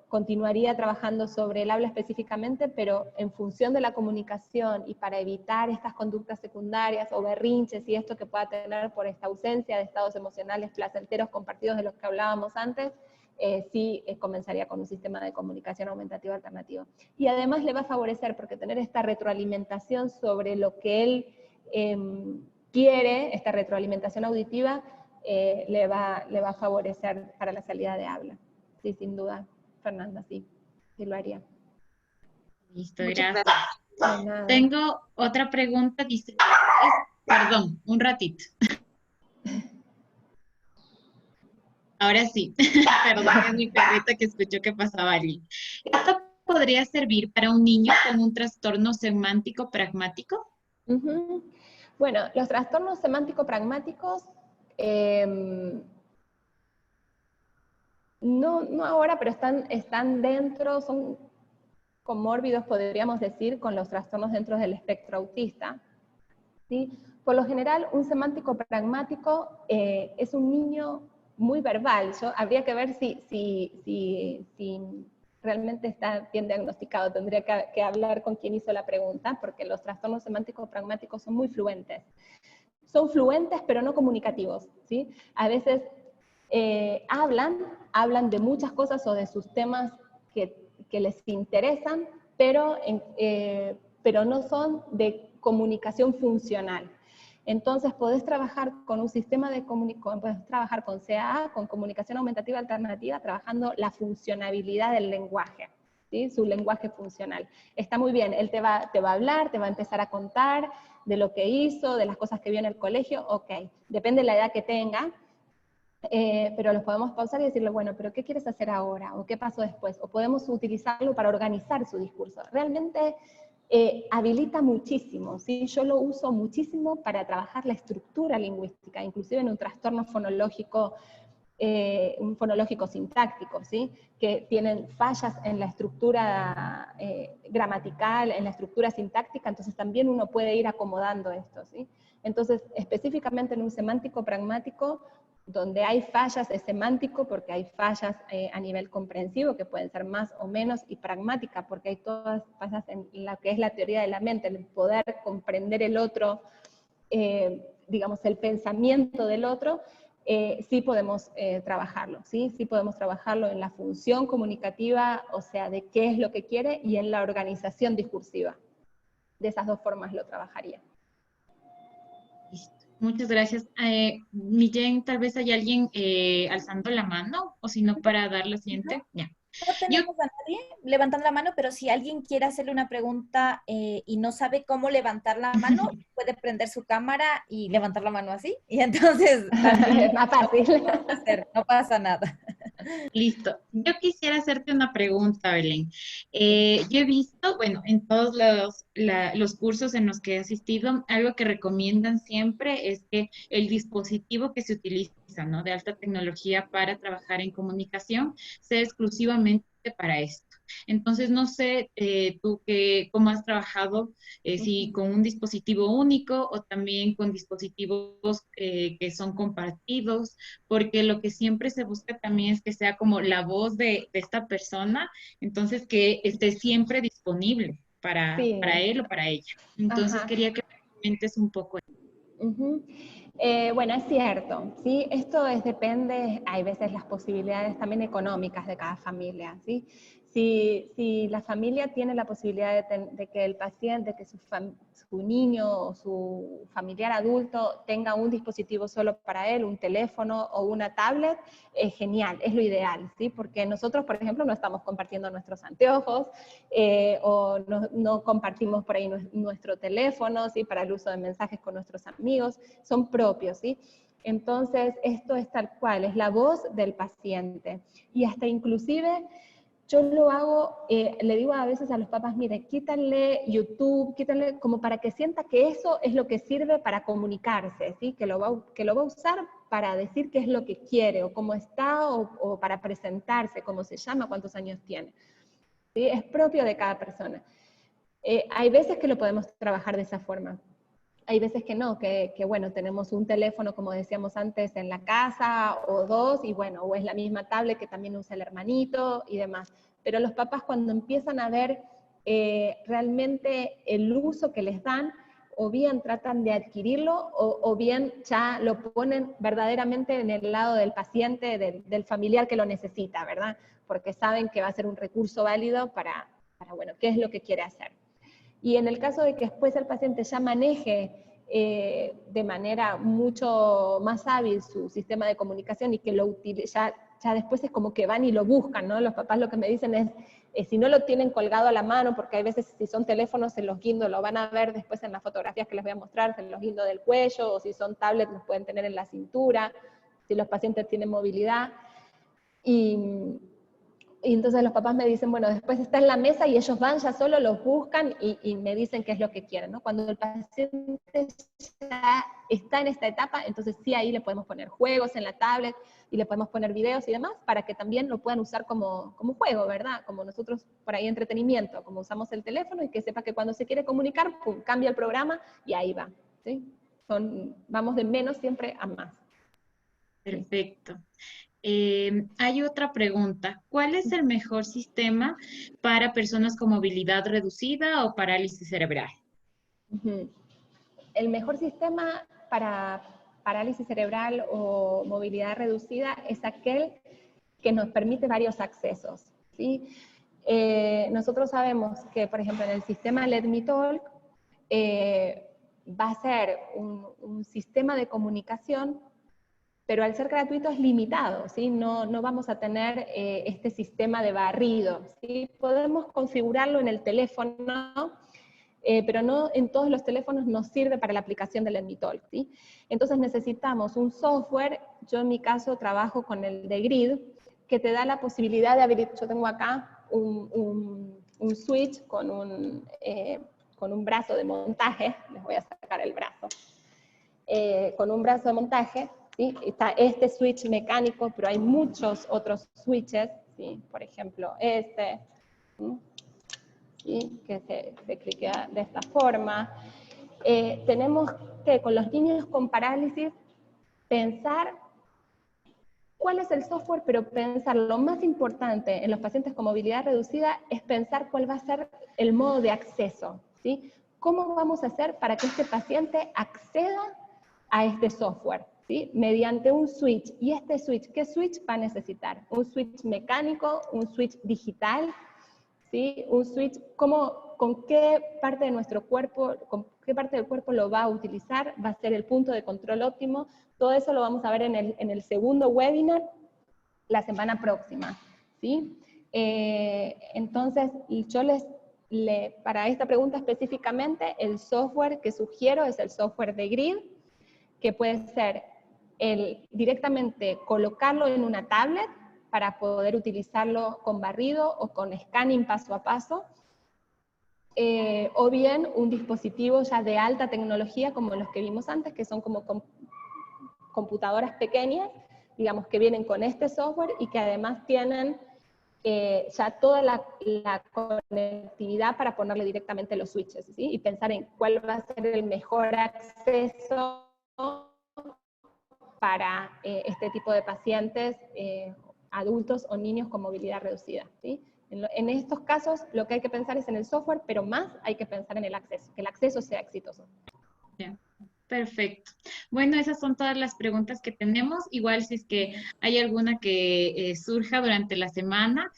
Continuaría trabajando sobre el habla específicamente, pero en función de la comunicación y para evitar estas conductas secundarias o berrinches y esto que pueda tener por esta ausencia de estados emocionales placenteros compartidos de los que hablábamos antes, sí comenzaría con un sistema de comunicación aumentativa alternativo. Y además le va a favorecer, porque tener esta retroalimentación sobre lo que él quiere, esta retroalimentación auditiva, le va a favorecer para la salida de habla. Sí, sin duda, Fernanda, sí lo haría. Listo, gracias. Tengo otra pregunta, dice, perdón, un ratito. Ahora sí, perdón, es mi perrita que escuchó que pasaba alguien. ¿Esto podría servir para un niño con un trastorno semántico pragmático? Bueno, los trastornos semántico-pragmáticos, no ahora, pero están dentro, son comórbidos, podríamos decir, con los trastornos dentro del espectro autista, ¿sí? Por lo general, un semántico pragmático es un niño muy verbal. Habría que ver si realmente está bien diagnosticado. Tendría que hablar con quien hizo la pregunta, porque los trastornos semánticos pragmáticos son muy fluentes. Son fluentes, pero no comunicativos, ¿sí? A veces hablan de muchas cosas o de sus temas que les interesan, pero no son de comunicación funcional. Entonces, podés trabajar con un sistema de comunicación, podés trabajar con CAA, con comunicación aumentativa alternativa, trabajando la funcionabilidad del lenguaje, ¿sí? Su lenguaje funcional. Está muy bien, él te va a hablar, te va a empezar a contar de lo que hizo, de las cosas que vio en el colegio, ok, depende de la edad que tenga, pero los podemos pausar y decirle, bueno, pero ¿qué quieres hacer ahora? ¿O qué pasó después? O podemos utilizarlo para organizar su discurso. Realmente habilita muchísimo, ¿sí? Yo lo uso muchísimo para trabajar la estructura lingüística, inclusive en un trastorno fonológico, un fonológico sintáctico, ¿sí? Que tienen fallas en la estructura gramatical, en la estructura sintáctica, entonces también uno puede ir acomodando esto, ¿sí? Entonces, específicamente en un semántico pragmático, donde hay fallas es semántico, porque hay fallas a nivel comprensivo, que pueden ser más o menos, y pragmática, porque hay todas fallas en lo que es la teoría de la mente, el poder comprender el otro, digamos, el pensamiento del otro, sí podemos trabajarlo, ¿sí? Sí podemos trabajarlo en la función comunicativa, o sea, de qué es lo que quiere, y en la organización discursiva. De esas dos formas lo trabajaría. Listo. Muchas gracias. Millén, tal vez hay alguien alzando la mano, o si no, para dar la siguiente. Ya. No tenemos a nadie levantando la mano, pero si alguien quiere hacerle una pregunta y no sabe cómo levantar la mano, puede prender su cámara y levantar la mano así. Y entonces, es más fácil. No pasa nada. Listo. Yo quisiera hacerte una pregunta, Belén. Yo he visto, bueno, en todos los cursos en los que he asistido, algo que recomiendan siempre es que el dispositivo que se utilice ¿no? De alta tecnología para trabajar en comunicación, sea exclusivamente para esto. Entonces, no sé tú cómo has trabajado, si con un dispositivo único o también con dispositivos que son compartidos, porque lo que siempre se busca también es que sea como la voz de esta persona, entonces que esté siempre disponible para él o para ella. Entonces, Ajá. quería que me comentes un poco. Ujú. Bueno, es cierto, ¿sí? Esto depende, hay veces las posibilidades también económicas de cada familia, ¿sí? Si la familia tiene la posibilidad de que el paciente, que su niño o su familiar adulto tenga un dispositivo solo para él, un teléfono o una tablet, es genial, es lo ideal, ¿sí? Porque nosotros, por ejemplo, no estamos compartiendo nuestros anteojos o no compartimos por ahí nuestro teléfono, ¿sí? Para el uso de mensajes con nuestros amigos, son propios, ¿sí? Entonces, esto es tal cual, es la voz del paciente. Y hasta inclusive yo lo hago, le digo a veces a los papás, mire, quítale YouTube, quítale como para que sienta que eso es lo que sirve para comunicarse, ¿sí? Que lo va a usar para decir qué es lo que quiere, o cómo está, o para presentarse, cómo se llama, cuántos años tiene, ¿sí? Es propio de cada persona. Hay veces que lo podemos trabajar de esa forma. Hay veces que no, que bueno, tenemos un teléfono, como decíamos antes, en la casa, o dos, y bueno, o es la misma tablet que también usa el hermanito y demás. Pero los papás, cuando empiezan a ver realmente el uso que les dan, o bien tratan de adquirirlo, o bien ya lo ponen verdaderamente en el lado del paciente, del familiar que lo necesita, ¿verdad? Porque saben que va a ser un recurso válido para bueno, qué es lo que quiere hacer. Y en el caso de que después el paciente ya maneje de manera mucho más hábil su sistema de comunicación y que lo utilice, ya después es como que van y lo buscan, ¿no? Los papás lo que me dicen es si no lo tienen colgado a la mano, porque hay veces si son teléfonos se los guindo, lo van a ver después en las fotografías que les voy a mostrar, se los guindo del cuello, o si son tablets los pueden tener en la cintura, si los pacientes tienen movilidad. Y entonces los papás me dicen, bueno, después está en la mesa y ellos van ya solo, los buscan y me dicen qué es lo que quieren, ¿no? Cuando el paciente ya está en esta etapa, entonces sí, ahí le podemos poner juegos en la tablet y le podemos poner videos y demás para que también lo puedan usar como juego, ¿verdad? Como nosotros por ahí entretenimiento, como usamos el teléfono, y que sepa que cuando se quiere comunicar, pum, cambia el programa y ahí va, ¿sí? Vamos de menos siempre a más. Perfecto. Hay otra pregunta. ¿Cuál es el mejor sistema para personas con movilidad reducida o parálisis cerebral? El mejor sistema para parálisis cerebral o movilidad reducida es aquel que nos permite varios accesos, ¿sí? Nosotros sabemos que, por ejemplo, en el sistema Let Me Talk va a ser un sistema de comunicación, pero al ser gratuito es limitado, ¿sí? No vamos a tener este sistema de barrido, ¿sí? Podemos configurarlo en el teléfono, pero no en todos los teléfonos nos sirve para la aplicación del Let Me Talk, ¿sí? Entonces necesitamos un software, yo en mi caso trabajo con el de Grid, que te da la posibilidad de abrir, yo tengo acá un switch con un brazo de montaje, les voy a sacar el brazo, con un brazo de montaje, ¿sí? Está este switch mecánico, pero hay muchos otros switches, ¿sí? Por ejemplo este, ¿sí? Que se cliquea de esta forma. Tenemos que con los niños con parálisis pensar cuál es el software, pero pensar lo más importante en los pacientes con movilidad reducida es pensar cuál va a ser el modo de acceso, ¿sí? ¿Cómo vamos a hacer para que este paciente acceda a este software? ¿Sí? Mediante un switch. ¿Y este switch? ¿Qué switch va a necesitar? ¿Un switch mecánico? ¿Un switch digital? ¿Sí? Un switch, ¿con qué parte de nuestro cuerpo, con qué parte del cuerpo lo va a utilizar? ¿Va a ser el punto de control óptimo? Todo eso lo vamos a ver en el segundo webinar la semana próxima, ¿sí? Entonces, yo para esta pregunta específicamente, el software que sugiero es el software de Grid, que puede ser directamente colocarlo en una tablet para poder utilizarlo con barrido o con scanning paso a paso, o bien un dispositivo ya de alta tecnología como los que vimos antes, que son como computadoras pequeñas, digamos, que vienen con este software y que además tienen ya toda la conectividad para ponerle directamente los switches, ¿sí? Y pensar en cuál va a ser el mejor acceso para este tipo de pacientes, adultos o niños con movilidad reducida, ¿sí? En estos casos lo que hay que pensar es en el software, pero más hay que pensar en el acceso, que el acceso sea exitoso. Ya. Perfecto. Bueno, esas son todas las preguntas que tenemos. Igual si es que hay alguna que surja durante la semana,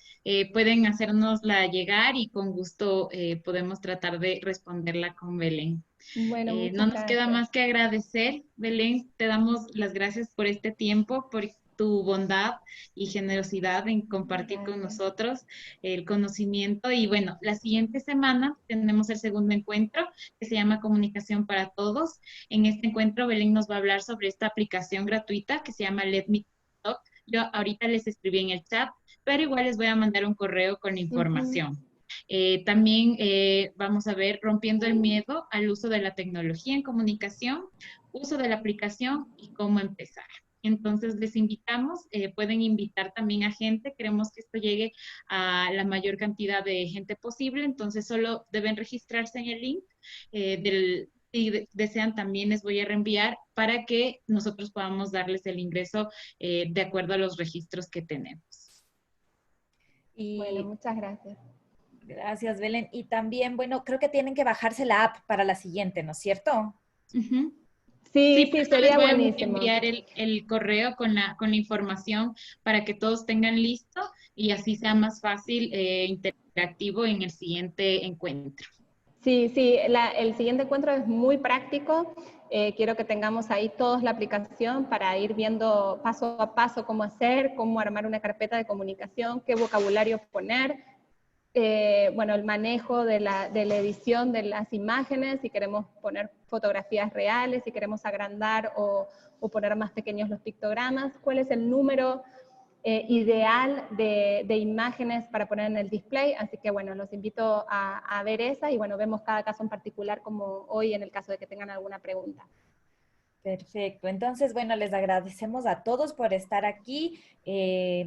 pueden hacérnosla llegar y con gusto podemos tratar de responderla con Belén. Bueno, No muchas nos queda gracias. más que agradecer, Belén. Te damos las gracias por este tiempo, por tu bondad y generosidad en compartir con Gracias. nosotros el conocimiento. Y bueno, la siguiente semana tenemos el segundo encuentro que se llama Comunicación para Todos. En este encuentro, Belén nos va a hablar sobre esta aplicación gratuita que se llama Let Me Talk. Yo ahorita les escribí en el chat, pero igual les voy a mandar un correo con la información. También vamos a ver rompiendo el miedo al uso de la tecnología en comunicación, uso de la aplicación y cómo empezar. Entonces les invitamos, pueden invitar también a gente, queremos que esto llegue a la mayor cantidad de gente posible, entonces solo deben registrarse en el link si desean también les voy a reenviar para que nosotros podamos darles el ingreso de acuerdo a los registros que tenemos. Y Bueno, muchas gracias. gracias, Belén. Y también, bueno, creo que tienen que bajarse la app para la siguiente, ¿no es cierto? Uh-huh. Sí, por eso sería les voy a buenísimo. enviar el correo con la información para que todos tengan listo y así sea más fácil interactivo en el siguiente encuentro. Sí, el siguiente encuentro es muy práctico. Quiero que tengamos ahí todos la aplicación para ir viendo paso a paso cómo hacer, cómo armar una carpeta de comunicación, qué vocabulario poner, bueno, el manejo de la edición de las imágenes, si queremos poner fotografías reales, si queremos agrandar o poner más pequeños los pictogramas, cuál es el número ideal de imágenes para poner en el display, así que bueno, los invito a ver esa y bueno, vemos cada caso en particular como hoy en el caso de que tengan alguna pregunta. Perfecto. Entonces, bueno, les agradecemos a todos por estar aquí.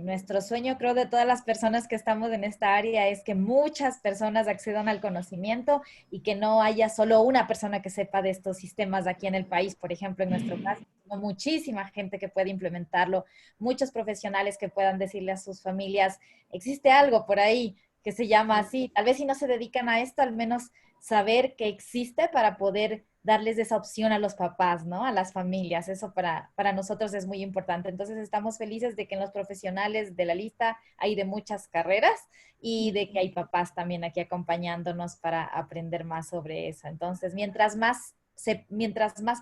Nuestro sueño, creo, de todas las personas que estamos en esta área es que muchas personas accedan al conocimiento y que no haya solo una persona que sepa de estos sistemas aquí en el país, por ejemplo, en nuestro caso, sino muchísima gente que puede implementarlo, muchos profesionales que puedan decirle a sus familias, existe algo por ahí que se llama así. Tal vez si no se dedican a esto, al menos saber que existe para poder darles esa opción a los papás, ¿no? A las familias. Eso para nosotros es muy importante. Entonces estamos felices de que en los profesionales de la lista hay de muchas carreras y de que hay papás también aquí acompañándonos para aprender más sobre eso. Entonces, mientras más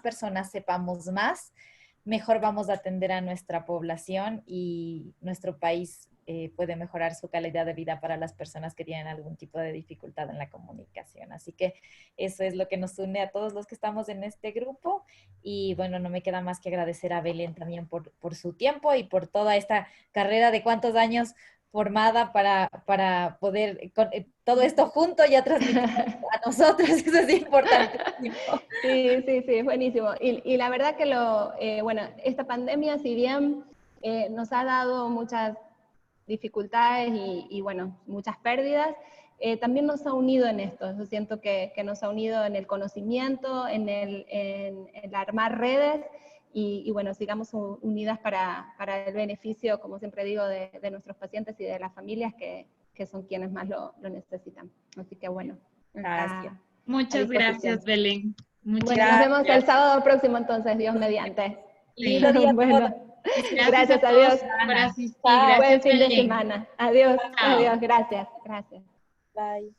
personas sepamos más, mejor vamos a atender a nuestra población y nuestro país puede mejorar su calidad de vida para las personas que tienen algún tipo de dificultad en la comunicación. Así que eso es lo que nos une a todos los que estamos en este grupo. Y bueno, no me queda más que agradecer a Belén también por su tiempo y por toda esta carrera de cuántos años formada para poder con todo esto junto ya transmitir a nosotros. Eso es importantísimo. Sí, es buenísimo. Y la verdad que bueno, esta pandemia, si bien nos ha dado muchas dificultades y bueno, muchas pérdidas, también nos ha unido en esto. Yo siento que nos ha unido en el conocimiento, en el armar redes y bueno, sigamos unidas para el beneficio, como siempre digo, de nuestros pacientes y de las familias que son quienes más lo necesitan. Así que bueno. Gracias. Muchas gracias, Belén. Bueno, nos vemos el sábado próximo entonces, Dios mediante. Sí. Bueno. Gracias a Dios por asistir. Buen Gracias, fin de Belén. semana. Adiós, Chao. adiós, gracias. Bye.